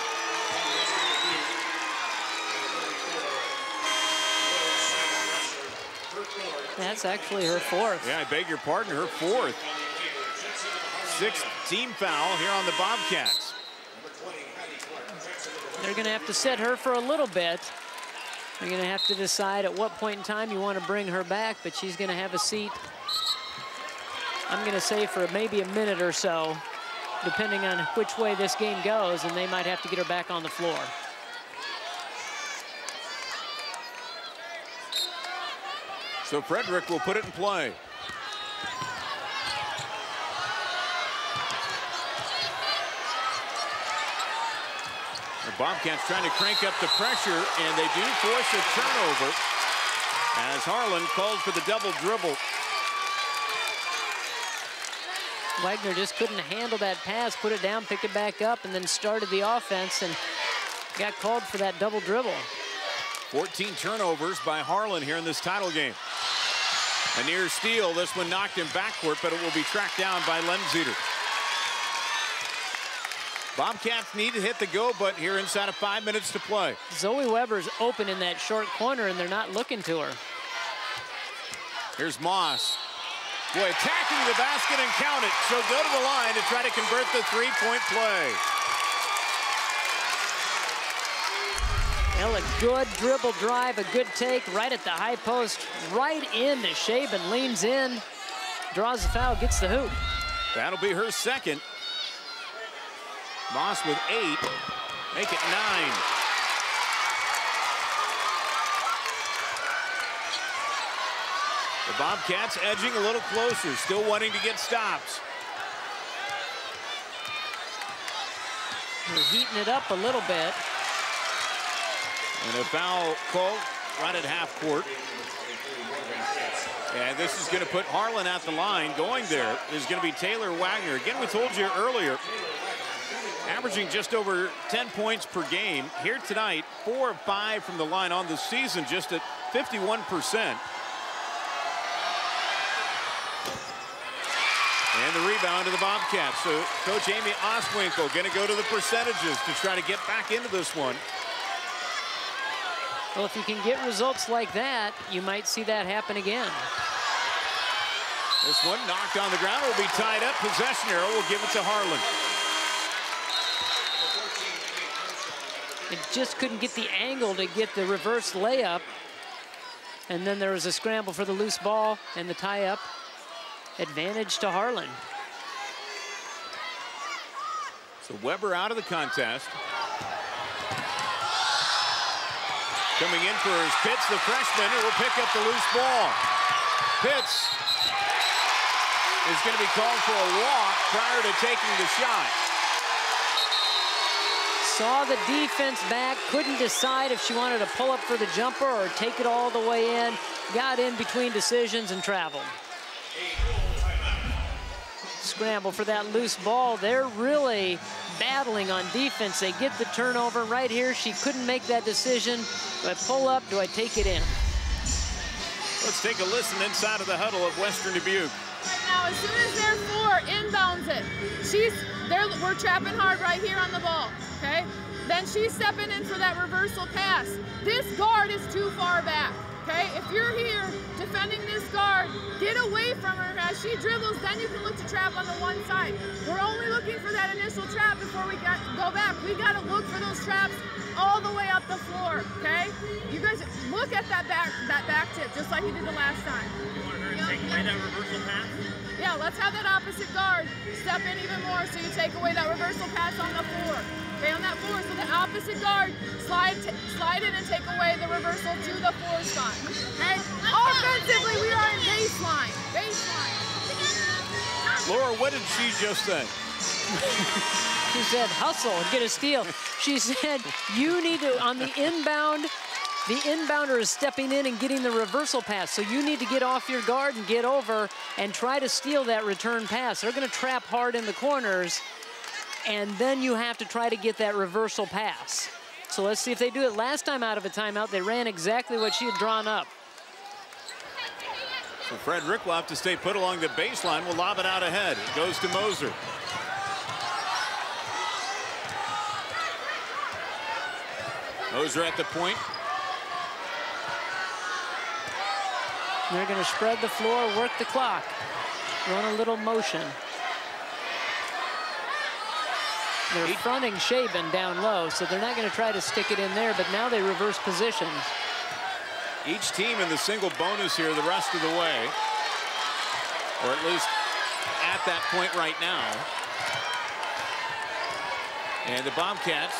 [SPEAKER 9] That's actually her 4th.
[SPEAKER 8] Yeah, I beg your pardon, her 4th. 6th team foul here on the Bobcats.
[SPEAKER 9] They're going to have to set her for a little bit. They're going to have to decide at what point in time you want to bring her back, but she's going to have a seat, I'm going to say, for maybe a minute or so, depending on which way this game goes, and they might have to get her back on the floor.
[SPEAKER 8] So Frederick will put it in play. The Bobcats trying to crank up the pressure, and they do force a turnover as Harlan calls for the double dribble.
[SPEAKER 9] Wagner just couldn't handle that pass, put it down, picked it back up, and then started the offense and got called for that double dribble.
[SPEAKER 8] 14 turnovers by Harlan here in this title game. A near steal. This one knocked him backward, but it will be tracked down by Lemzeter. Bobcats need to hit the go button here inside of 5 minutes to play.
[SPEAKER 9] Zoe Weber's open in that short corner, and they're not looking to her.
[SPEAKER 8] Here's Moss. Boy, attacking the basket and count it. She'll go to the line to try to convert the three-point play.
[SPEAKER 9] Well, a good dribble drive, a good take right at the high post, right into Shaben, leans in, draws the foul, gets the hoop.
[SPEAKER 8] That'll be her 2nd. Moss with 8, make it 9. The Bobcats edging a little closer, still wanting to get stops.
[SPEAKER 9] They're heating it up a little bit.
[SPEAKER 8] And a foul called right at half court. And this is going to put Harlan at the line. Going there is going to be Taylor Wagner. Again, we told you earlier, averaging just over 10 points per game. Here tonight, 4 of 5 from the line on the season, just at 51%. And the rebound to the Bobcats. So Coach Amy Ostwinkle going to go to the percentages to try to get back into this one.
[SPEAKER 9] Well, if you can get results like that, you might see that happen again.
[SPEAKER 8] This one knocked on the ground, will be tied up. Possession arrow will give it to Harlan.
[SPEAKER 9] It just couldn't get the angle to get the reverse layup. And then there was a scramble for the loose ball and the tie-up. Advantage to Harlan.
[SPEAKER 8] So Weber out of the contest. Coming in for his Pitts, the freshman, who will pick up the loose ball. Pitts is going to be called for a walk prior to taking the shot.
[SPEAKER 9] Saw the defense back, couldn't decide if she wanted to pull up for the jumper or take it all the way in. Got in between decisions and traveled. Scramble for that loose ball. They're really battling on defense. They get the turnover right here. She couldn't make that decision. Do I pull up? Do I take it in?
[SPEAKER 8] Let's take a listen inside of the huddle of Western Dubuque.
[SPEAKER 4] Now, as soon as they're 4, inbounds it. We're trapping hard right here on the ball, okay? Then she's stepping in for that reversal pass. This guard is too far back, okay? If you're here defending this guard, get away from her as she dribbles, then you can look to trap on the one side. We're only looking for that initial trap before we go back. We got to look for those traps all the way up the floor, okay? You guys look at that back tip, just like you did the last time.
[SPEAKER 1] You want her to take away that reversal pass?
[SPEAKER 4] Yeah, let's have that opposite guard step in even more so you take away that reversal pass on the floor. Okay, on that floor, so the opposite guard slide in and take away the reversal to the floor spot. Okay, offensively, we are in baseline.
[SPEAKER 8] Laura, what did she just say?
[SPEAKER 9] She said, hustle and get a steal. She said, you need to, on the inbounder is stepping in and getting the reversal pass. So you need to get off your guard and get over and try to steal that return pass. They're going to trap hard in the corners, and then you have to try to get that reversal pass. So let's see if they do it. Last time out of a timeout, they ran exactly what she had drawn up.
[SPEAKER 8] So Frederick will have to stay put along the baseline. Will lob it out ahead. It goes to Moser. Moser at the point.
[SPEAKER 9] They're going to spread the floor, work the clock, run a little motion. They're fronting Shaben down low, so they're not going to try to stick it in there, but now they reverse positions.
[SPEAKER 8] Each team in the single bonus here the rest of the way, or at least at that point right now. And the Bobcats,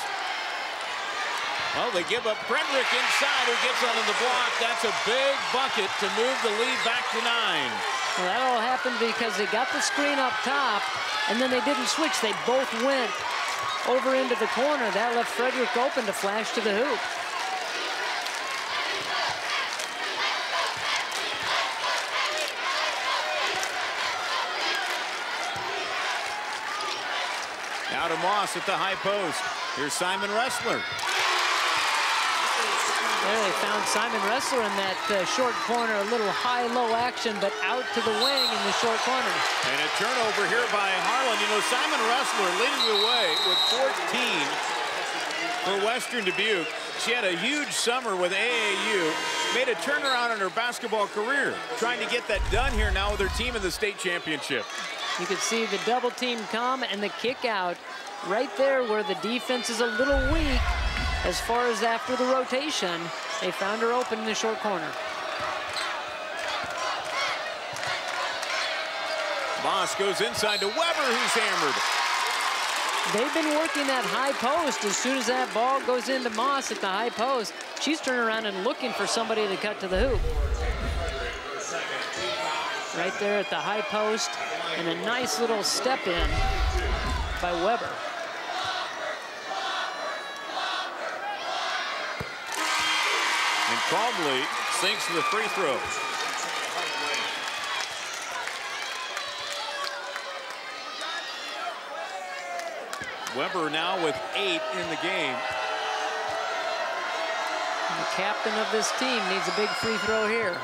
[SPEAKER 8] well, they give up Frederick inside, who gets onto the block. That's a big bucket to move the lead back to 9.
[SPEAKER 9] Well, that all happened because they got the screen up top, and then they didn't switch. They both went over into the corner. That left Frederick open to flash to the hoop.
[SPEAKER 8] Now to Moss at the high post. Here's Simon Ressler.
[SPEAKER 9] There they found Simon Ressler in that short corner, a little high-low action, but out to the wing in the short corner.
[SPEAKER 8] And a turnover here by Harlan. You know, Simon Ressler leading the way with 14 for Western Dubuque. She had a huge summer with AAU, made a turnaround in her basketball career, trying to get that done here now with her team in the state championship.
[SPEAKER 9] You could see the double team come and the kick out right there where the defense is a little weak. As far as after the rotation, they found her open in the short corner.
[SPEAKER 8] Moss goes inside to Weber, who's hammered.
[SPEAKER 9] They've been working that high post. As soon as that ball goes into Moss at the high post, she's turning around and looking for somebody to cut to the hoop. Right there at the high post, and a nice little step in by Weber.
[SPEAKER 8] And calmly sinks to the free throw. Weber now with 8 in the game.
[SPEAKER 9] And the captain of this team needs a big free throw here.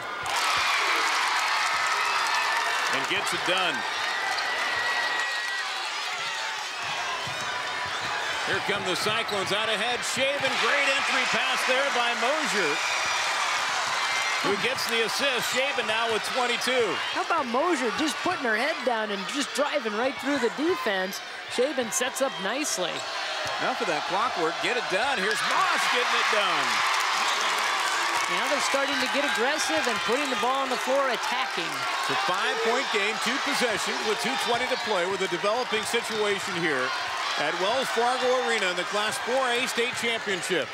[SPEAKER 8] And gets it done. Here come the Cyclones out ahead. Shaven, great entry pass there by Mosier, who gets the assist. Shaven now with 22.
[SPEAKER 9] How about Mosier just putting her head down and just driving right through the defense? Shaven sets up nicely.
[SPEAKER 8] Enough of that clockwork. Get it done. Here's Moss getting it done.
[SPEAKER 9] Now they're starting to get aggressive and putting the ball on the floor, attacking.
[SPEAKER 8] It's a 5-point game, 2 possessions with 2:20 to play, with a developing situation here at Wells Fargo Arena in the Class 4A state championship.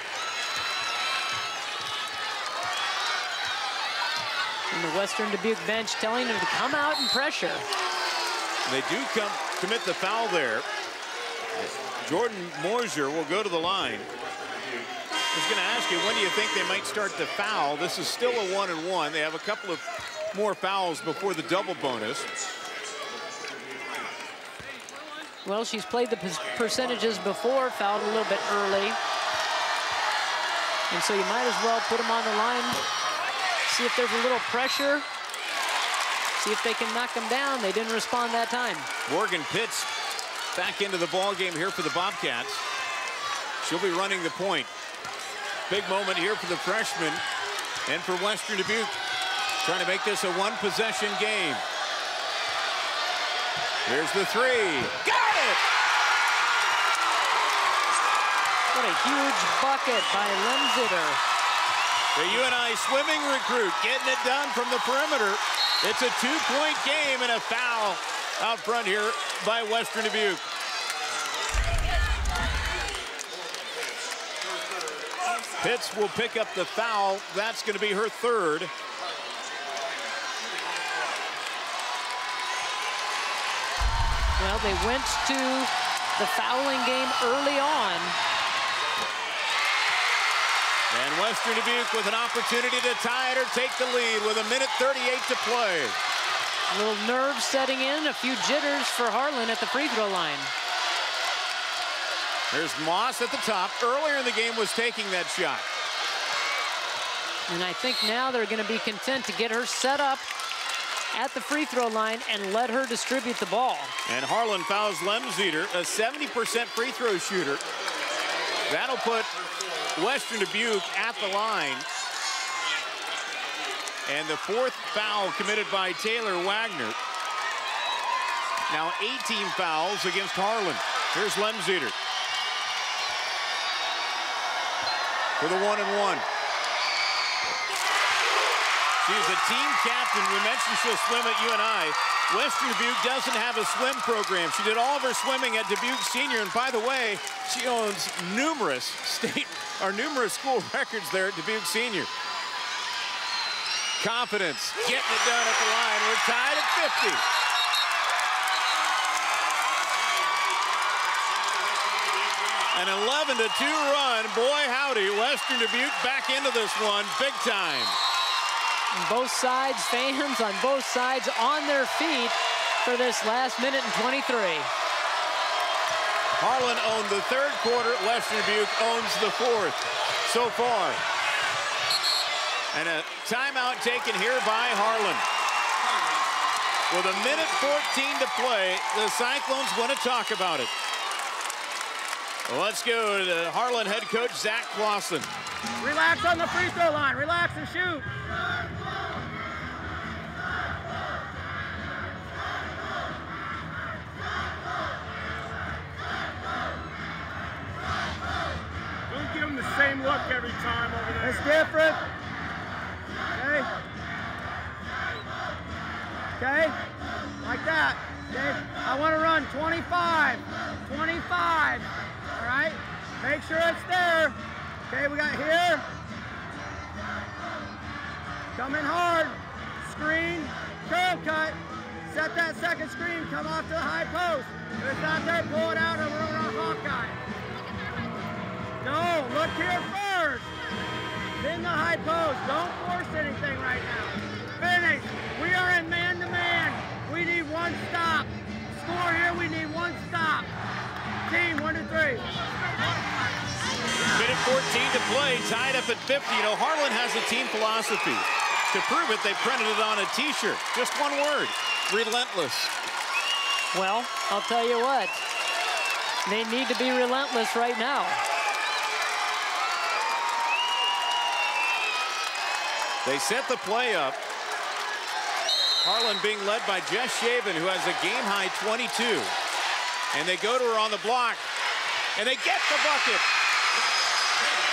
[SPEAKER 9] And the Western Dubuque bench telling them to come out and pressure.
[SPEAKER 8] They do commit the foul there. Jordan Mosier will go to the line. I was going to ask you, when do you think they might start to foul? This is still a 1-and-1. They have a couple of more fouls before the double bonus.
[SPEAKER 9] Well, she's played the percentages before, fouled a little bit early. And so you might as well put them on the line, see if there's a little pressure, see if they can knock them down. They didn't respond that time.
[SPEAKER 8] Morgan Pitts back into the ball game here for the Bobcats. She'll be running the point. Big moment here for the freshman And for Western Dubuque, trying to make this a one-possession game. Here's the three. Got it!
[SPEAKER 9] What a huge bucket by Lemziter.
[SPEAKER 8] The UNI swimming recruit getting it done from the perimeter. It's a two-point game and a foul out front here by Western Dubuque. Pitts will pick up the foul. That's going to be her third.
[SPEAKER 9] Well, they went to the fouling game early on.
[SPEAKER 8] And Western Dubuque with an opportunity to tie it or take the lead with 1:38 to play.
[SPEAKER 9] A little nerves setting in, a few jitters for Harlan at the free throw line.
[SPEAKER 8] There's Moss at the top. Earlier in the game was taking that shot.
[SPEAKER 9] And I think now they're going to be content to get her set up at the free throw line and let her distribute the ball.
[SPEAKER 8] And Harlan fouls Lemziter, a 70% free throw shooter. That'll put Western Dubuque at the line. And the fourth foul committed by Taylor Wagner. Now 18 fouls against Harlan. Here's Lemziter for the 1-and-1. She's a team captain. We mentioned she'll swim at UNI. Western Dubuque doesn't have a swim program. She did all of her swimming at Dubuque Senior, and by the way, she owns numerous school records there at Dubuque Senior. Confidence, getting it done at the line. We're tied at 50. An 11-2 run. Boy, howdy, Western Dubuque back into this one big time.
[SPEAKER 9] Both sides, fans on both sides on their feet for this last minute and 23.
[SPEAKER 8] Harlan owned the third quarter. Western Dubuque owns the fourth so far. And a timeout taken here by Harlan. With 1:14 to play, the Cyclones want to talk about it. Let's go to Harlan head coach Zach Clausen.
[SPEAKER 13] Relax on the free throw line. Relax and shoot.
[SPEAKER 22] Don't give them the same look every time over there.
[SPEAKER 13] It's different. Okay. Okay. Like that. Okay. I want to run 25. 25. All right. Make sure it's there. Okay, we got here. Come in hard. Screen. Curl cut. Set that second screen. Come off to the high post. If it's not there, pull it out and we're on Hawkeye. No, look here first. In the high post. Don't force anything right now. Finish. We are in man-to-man. We need one stop. Score here, we need one stop. Team, 1 to 3.
[SPEAKER 8] Minute 14 to play, tied up at 50. You know, Harlan has a team philosophy. To prove it, they printed it on a t-shirt. Just one word, relentless.
[SPEAKER 9] Well, I'll tell you what, they need to be relentless right now.
[SPEAKER 8] They set the play up. Harlan being led by Jess Shaven, who has a game-high 22. And they go to her on the block, and they get the bucket.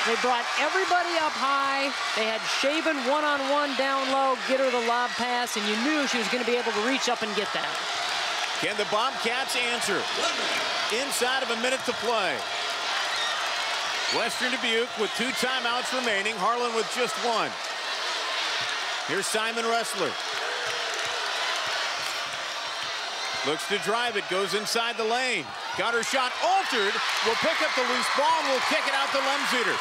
[SPEAKER 9] They brought everybody up high. They had Shaven one-on-one down low, get her the lob pass, and you knew she was going to be able to reach up and get that.
[SPEAKER 8] Can the Bobcats answer? Inside of a minute to play. Western Dubuque with 2 timeouts remaining. Harlan with just 1. Here's Simon Ressler. Looks to drive it, goes inside the lane. Got her shot altered. Will pick up the loose ball and will kick it out to Lemziter.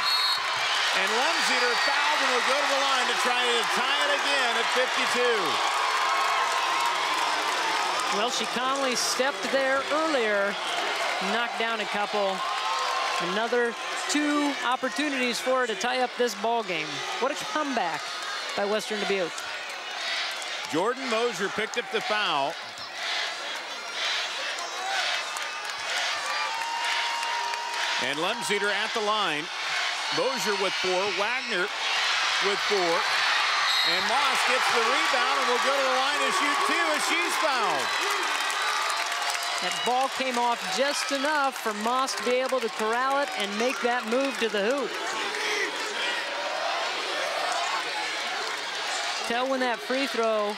[SPEAKER 8] And Lemziter fouled and will go to the line to try to tie it again at 52.
[SPEAKER 9] Well, she calmly stepped there earlier, knocked down a couple. Another 2 opportunities for her to tie up this ball game. What a comeback by Western Dubuque.
[SPEAKER 8] Jordan Mosier picked up the foul. And Lemziter at the line. Mosier with 4, Wagner with 4. And Moss gets the rebound and will go to the line to shoot two as she's fouled.
[SPEAKER 9] That ball came off just enough for Moss to be able to corral it and make that move to the hoop. Tell when that free throw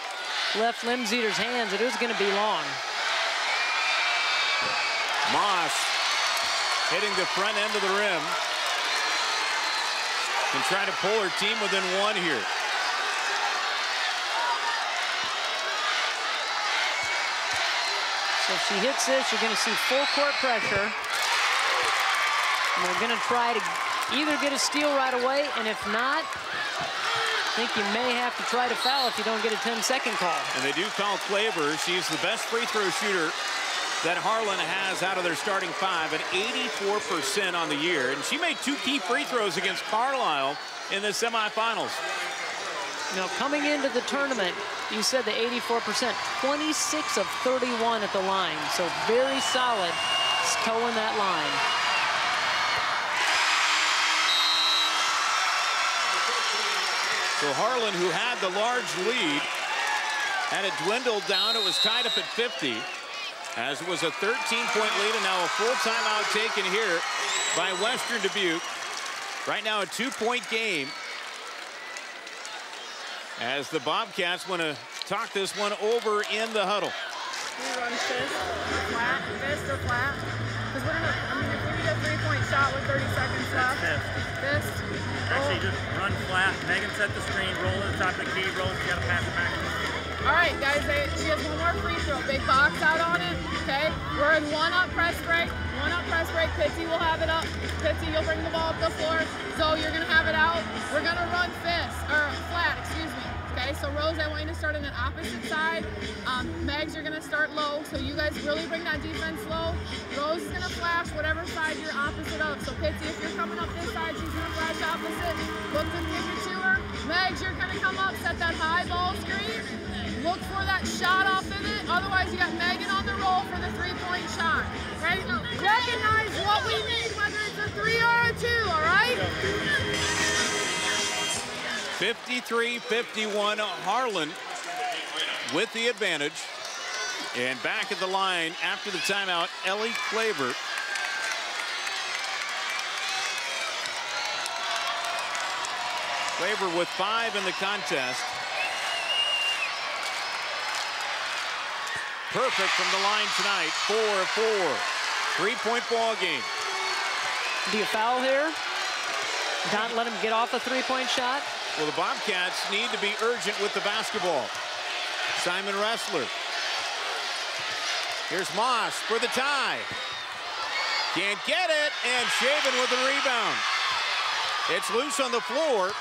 [SPEAKER 9] left Limzeder's hands that it was going to be long.
[SPEAKER 8] Moss hitting the front end of the rim. Can try to pull her team within one here.
[SPEAKER 9] So if she hits this, you're going to see full court pressure. And they're going to try to either get a steal right away, and if not, I think you may have to try to foul if you don't get a 10-second call.
[SPEAKER 8] And they do foul Klaver. She's the best free throw shooter that Harlan has out of their starting five at 84% on the year. And she made two key free throws against Carlisle in the semifinals.
[SPEAKER 9] Now, coming into the tournament, you said the 84%, 26 of 31 at the line. So very solid toeing that line.
[SPEAKER 8] So Harlan, who had the large lead, had it dwindled down. It was tied up at 50, as it was a 13-point lead, and now a full timeout taken here by Western Dubuque. Right now a 2-point game, as the Bobcats want to talk this one over in the huddle.
[SPEAKER 4] We run fist or flat, because we're gonna, I mean, if we need a 3-point shot with 30 seconds left, fist.
[SPEAKER 6] Actually, just run flat. Megan set the screen, roll to the top of the key, roll, she gotta pass it back.
[SPEAKER 4] All right, guys, she has one more free throw. Big box out on it, okay? We're in one-up press break. Pitsy will have it up. Pitsy, you'll bring the ball up the floor. Zoe, you're gonna have it out. We're gonna run flat, excuse me. Okay, so Rose, I want you to start on an opposite side. Megs, you're gonna start low, so you guys really bring that defense low. Rose is gonna flash whatever side you're opposite of. So Pitsy, if you're coming up this side, she's gonna flash opposite. Look to kick it to her. Megs, you're gonna come up, set that high ball screen. Look for that shot off of it. Otherwise, you got Megan on the roll for the 3-point shot. Okay? Recognize what we need, whether it's a 3 or a 2, all right?
[SPEAKER 8] 53-51, Harlan with the advantage. And back at the line after the timeout, Ellie Klaver. Klaver with 5 in the contest. Perfect from the line tonight, 4 of 4. 3-point ball game.
[SPEAKER 9] Do you foul here? Not let him get off a 3-point shot?
[SPEAKER 8] Well, the Bobcats need to be urgent with the basketball. Simon Ressler. Here's Moss for the tie. Can't get it, and Shaven with the rebound. It's loose on the floor,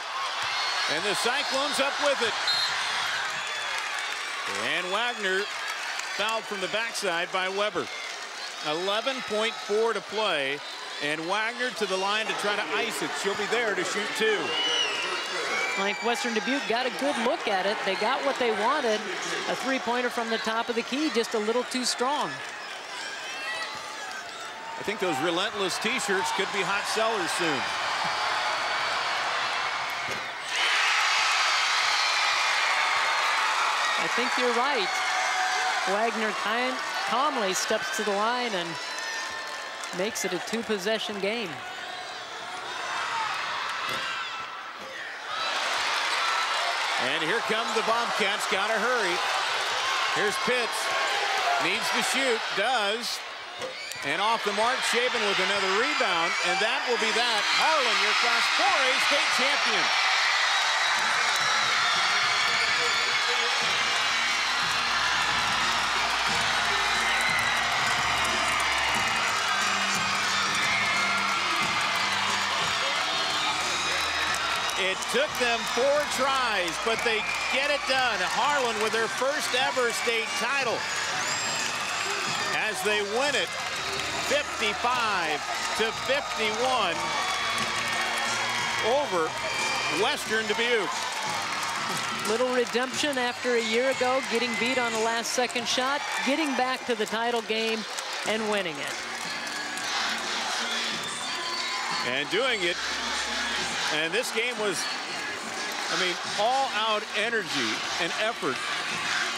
[SPEAKER 8] and the Cyclones up with it. And Wagner fouled from the backside by Weber. 11.4 to play, and Wagner to the line to try to ice it. She'll be there to shoot 2.
[SPEAKER 9] I think Western Dubuque got a good look at it. They got what they wanted. A 3-pointer from the top of the key, just a little too strong.
[SPEAKER 8] I think those relentless t-shirts could be hot sellers soon.
[SPEAKER 9] I think you're right. Wagner calmly steps to the line and makes it a 2-possession game.
[SPEAKER 8] And here come the Bobcats, gotta hurry. Here's Pitts, needs to shoot, does. And off the mark, Shaven with another rebound, and that will be that. Harlan, your Class 4A state champion. It took them 4 tries, but they get it done. Harlan with their first ever state title as they win it 55-51 over Western Dubuque.
[SPEAKER 9] Little redemption after a year ago, getting beat on the last-second shot, getting back to the title game and winning it.
[SPEAKER 8] And doing it. And this game was I mean, all-out energy and effort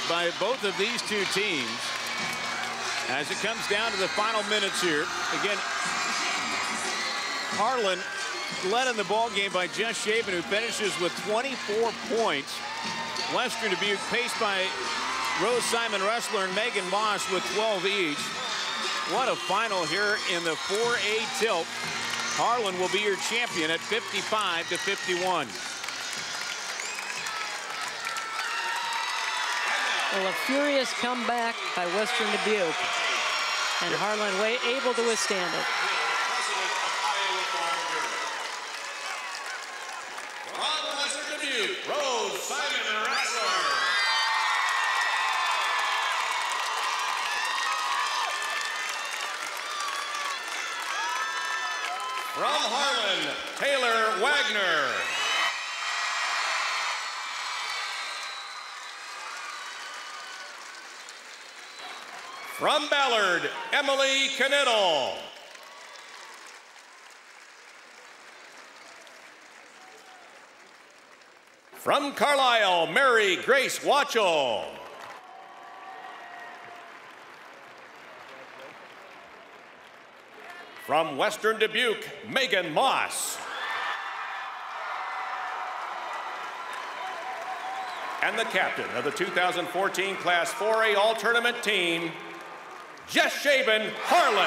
[SPEAKER 8] by both of these two teams as it comes down to the final minutes here. Again, Harlan led in the ball game by Jess Shaven, who finishes with 24 points. Western Dubuque paced by Rose Simon Ressler and Megan Moss with 12 each. What a final here in the 4A tilt. Harlan will be your champion at 55-51.
[SPEAKER 9] Well, a furious comeback by Western Dubuque, and Harlan able to withstand it.
[SPEAKER 10] From Western Dubuque, Rose Simon Ressler. From Harlan, Taylor Wagner. From Ballard, Emily Knittel. From Carlisle, Mary Grace Watchell. From Western Dubuque, Megan Moss. And the captain of the 2014 Class 4A All-Tournament team, Jess Shaven Harlan.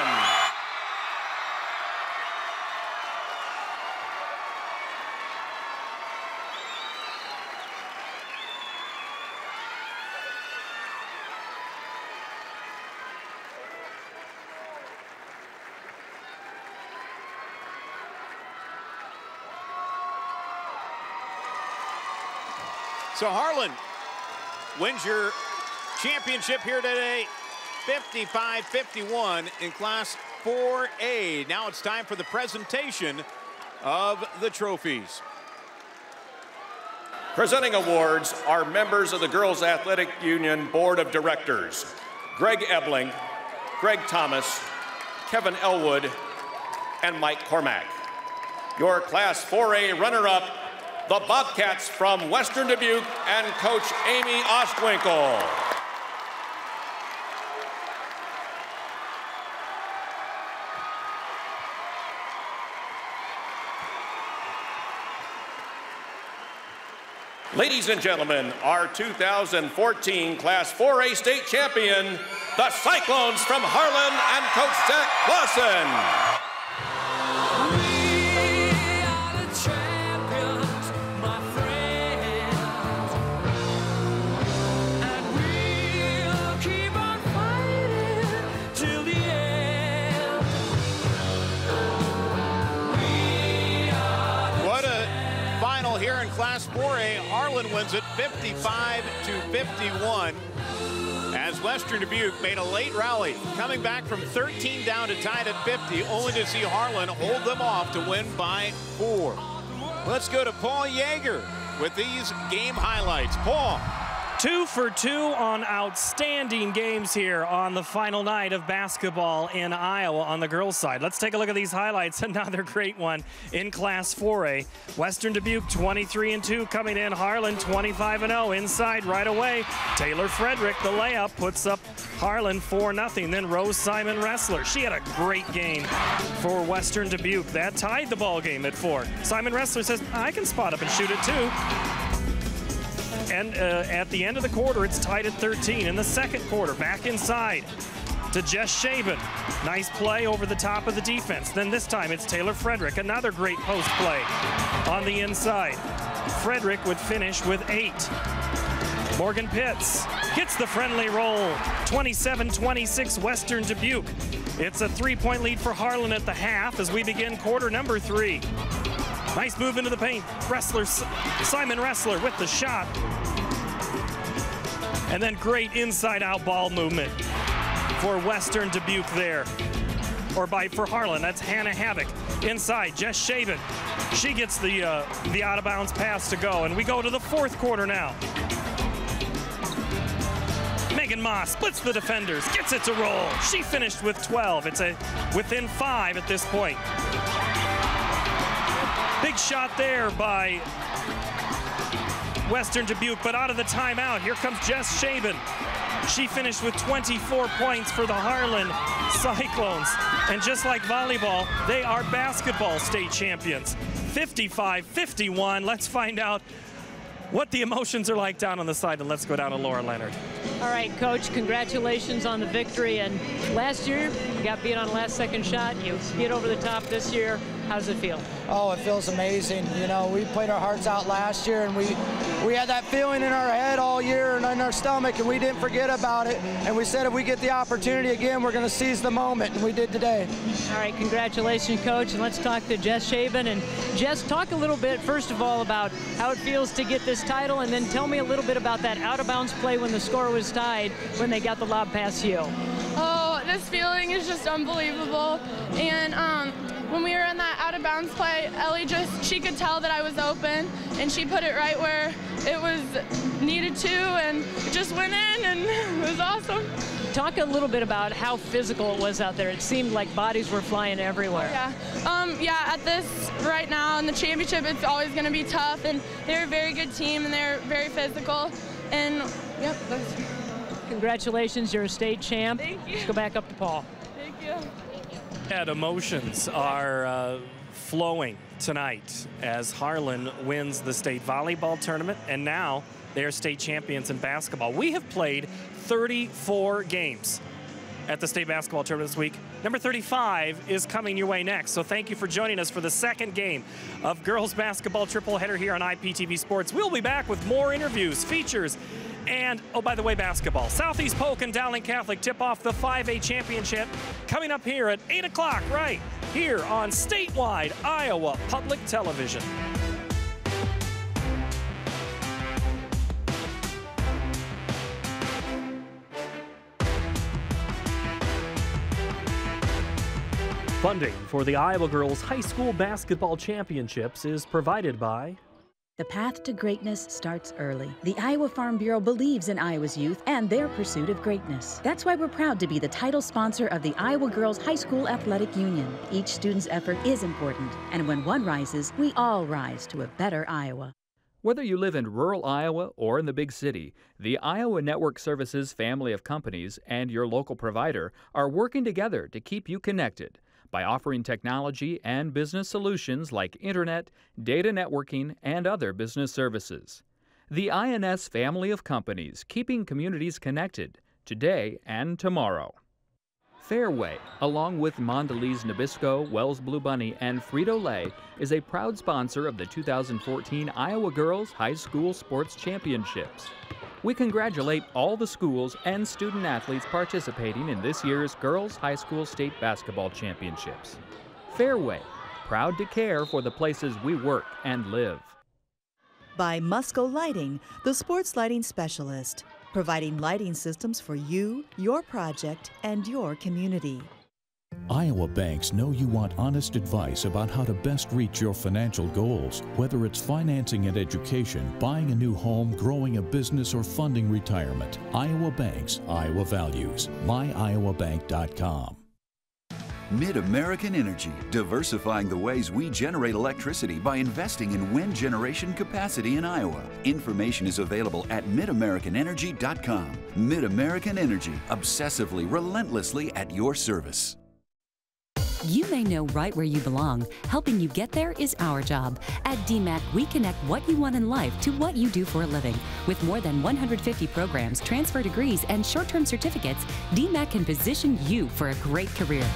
[SPEAKER 8] So Harlan wins your championship here today, 55-51 in Class 4A. Now it's time for the presentation of the trophies.
[SPEAKER 10] Presenting awards are members of the Girls Athletic Union Board of Directors, Greg Ebling, Greg Thomas, Kevin Elwood, and Mike Cormack. Your Class 4A runner-up, the Bobcats from Western Dubuque and Coach Amy Ostwinkle. Ladies and gentlemen, our 2014 Class 4A state champion, the Cyclones from Harlan and Coach Zach Clausen.
[SPEAKER 8] Class 4A, Harlan wins it 55-51 as Western Dubuque made a late rally, coming back from 13 down to tied at 50, only to see Harlan hold them off to win by 4. Let's go to Paul Yeager with these game highlights. Paul.
[SPEAKER 1] 2 for 2 on outstanding games here on the final night of basketball in Iowa on the girls' side. Let's take a look at these highlights. Another great one in Class 4A. Western Dubuque 23-2 coming in. Harlan 25-0 inside right away. Taylor Frederick, the layup, puts up Harlan 4-0. Then Rose Simon Ressler. She had a great game for Western Dubuque. That tied the ball game at 4. Simon Ressler says, I can spot up and shoot it too. And at the end of the quarter, it's tied at 13. In the second quarter, back inside to Jess Shaven. Nice play over the top of the defense. Then this time, it's Taylor Frederick. Another great post play on the inside. Frederick would finish with 8. Morgan Pitts gets the friendly roll. 27-26 Western Dubuque. It's a 3-point lead for Harlan at the half as we begin quarter number 3. Nice move into the paint. Simon Ressler with the shot. And then great inside-out ball movement for Western Dubuque there. Or for Harlan, that's Hannah Havoc. Inside, Jess Shaven. She gets the out-of-bounds pass to go. And we go to the fourth quarter now. Megan Moss splits the defenders, gets it to roll. She finished with 12. It's within 5 at this point. Big shot there by Western Dubuque, but out of the timeout, here comes Jess Shaben. She finished with 24 points for the Harlan Cyclones. And just like volleyball, they are basketball state champions. 55-51. Let's find out what the emotions are like down on the side, and let's go down to Laura Leonard.
[SPEAKER 9] All right, Coach, congratulations on the victory. And last year, you got beat on a last-second shot. You get over the top this year. How does it feel?
[SPEAKER 7] Oh, it feels amazing. You know, we played our hearts out last year, and we had that feeling in our head all year and in our stomach, and we didn't forget about it. And we said if we get the opportunity again, we're going to seize the moment, and we did today.
[SPEAKER 9] All right, congratulations, Coach. And let's talk to Jess Shaben. And Jess, talk a little bit, first of all, about how it feels to get this title, and then tell me a little bit about that out-of-bounds play when the score was tied, when they got the lob past you.
[SPEAKER 11] Oh, this feeling is just unbelievable. And when we were in that out-of-bounds play, Ellie she could tell that I was open, and she put it right where it was needed to, and it just went in, and it was awesome.
[SPEAKER 9] Talk a little bit about how physical it was out there. It seemed like bodies were flying everywhere.
[SPEAKER 11] Yeah, at this right now in the championship, it's always going to be tough, and they're a very good team, and they're very physical, and yep.
[SPEAKER 9] Congratulations, you're a state champ.
[SPEAKER 11] Thank you.
[SPEAKER 9] Let's go back up to Paul.
[SPEAKER 11] Thank you.
[SPEAKER 1] And emotions are flowing tonight as Harlan wins the state volleyball tournament, and now they are state champions in basketball. We have played 34 games at the state basketball tournament this week. Number 35 is coming your way next. So thank you for joining us for the second game of girls basketball triple header here on IPTV Sports. We'll be back with more interviews, features, and, oh, by the way, basketball. Southeast Polk and Dowling Catholic tip off the 5A championship coming up here at 8 o'clock right here on statewide Iowa Public Television. Funding for the Iowa Girls High School Basketball Championships is provided by...
[SPEAKER 23] The path to greatness starts early. The Iowa Farm Bureau believes in Iowa's youth and their pursuit of greatness. That's why we're proud to be the title sponsor of the Iowa Girls High School Athletic Union. Each student's effort is important, and when one rises, we all rise to a better Iowa.
[SPEAKER 24] Whether you live in rural Iowa or in the big city, the Iowa Network Services family of companies and your local provider are working together to keep you connected by offering technology and business solutions like internet, data networking, and other business services. The INS family of companies keeping communities connected today and tomorrow. Fairway, along with Mondelez Nabisco, Wells Blue Bunny, and Frito-Lay, is a proud sponsor of the 2014 Iowa Girls High School Sports Championships. We congratulate all the schools and student athletes participating in this year's Girls High School State Basketball Championships. Fairway, proud to care for the places we work and live.
[SPEAKER 25] By Musco Lighting, the sports lighting specialist, providing lighting systems for you, your project, and your community.
[SPEAKER 26] Iowa banks know you want honest advice about how to best reach your financial goals, whether it's financing and education, buying a new home, growing a business, or funding retirement. Iowa Banks, Iowa Values. MyIowaBank.com.
[SPEAKER 27] Mid-American Energy, diversifying the ways we generate electricity by investing in wind generation capacity in Iowa. Information is available at MidAmericanEnergy.com. Mid-American Energy, obsessively, relentlessly at your service.
[SPEAKER 28] You may know right where you belong. Helping you get there is our job. At DMAC, we connect what you want in life to what you do for a living. With more than 150 programs, transfer degrees, and short-term certificates, DMAC can position you for a great career.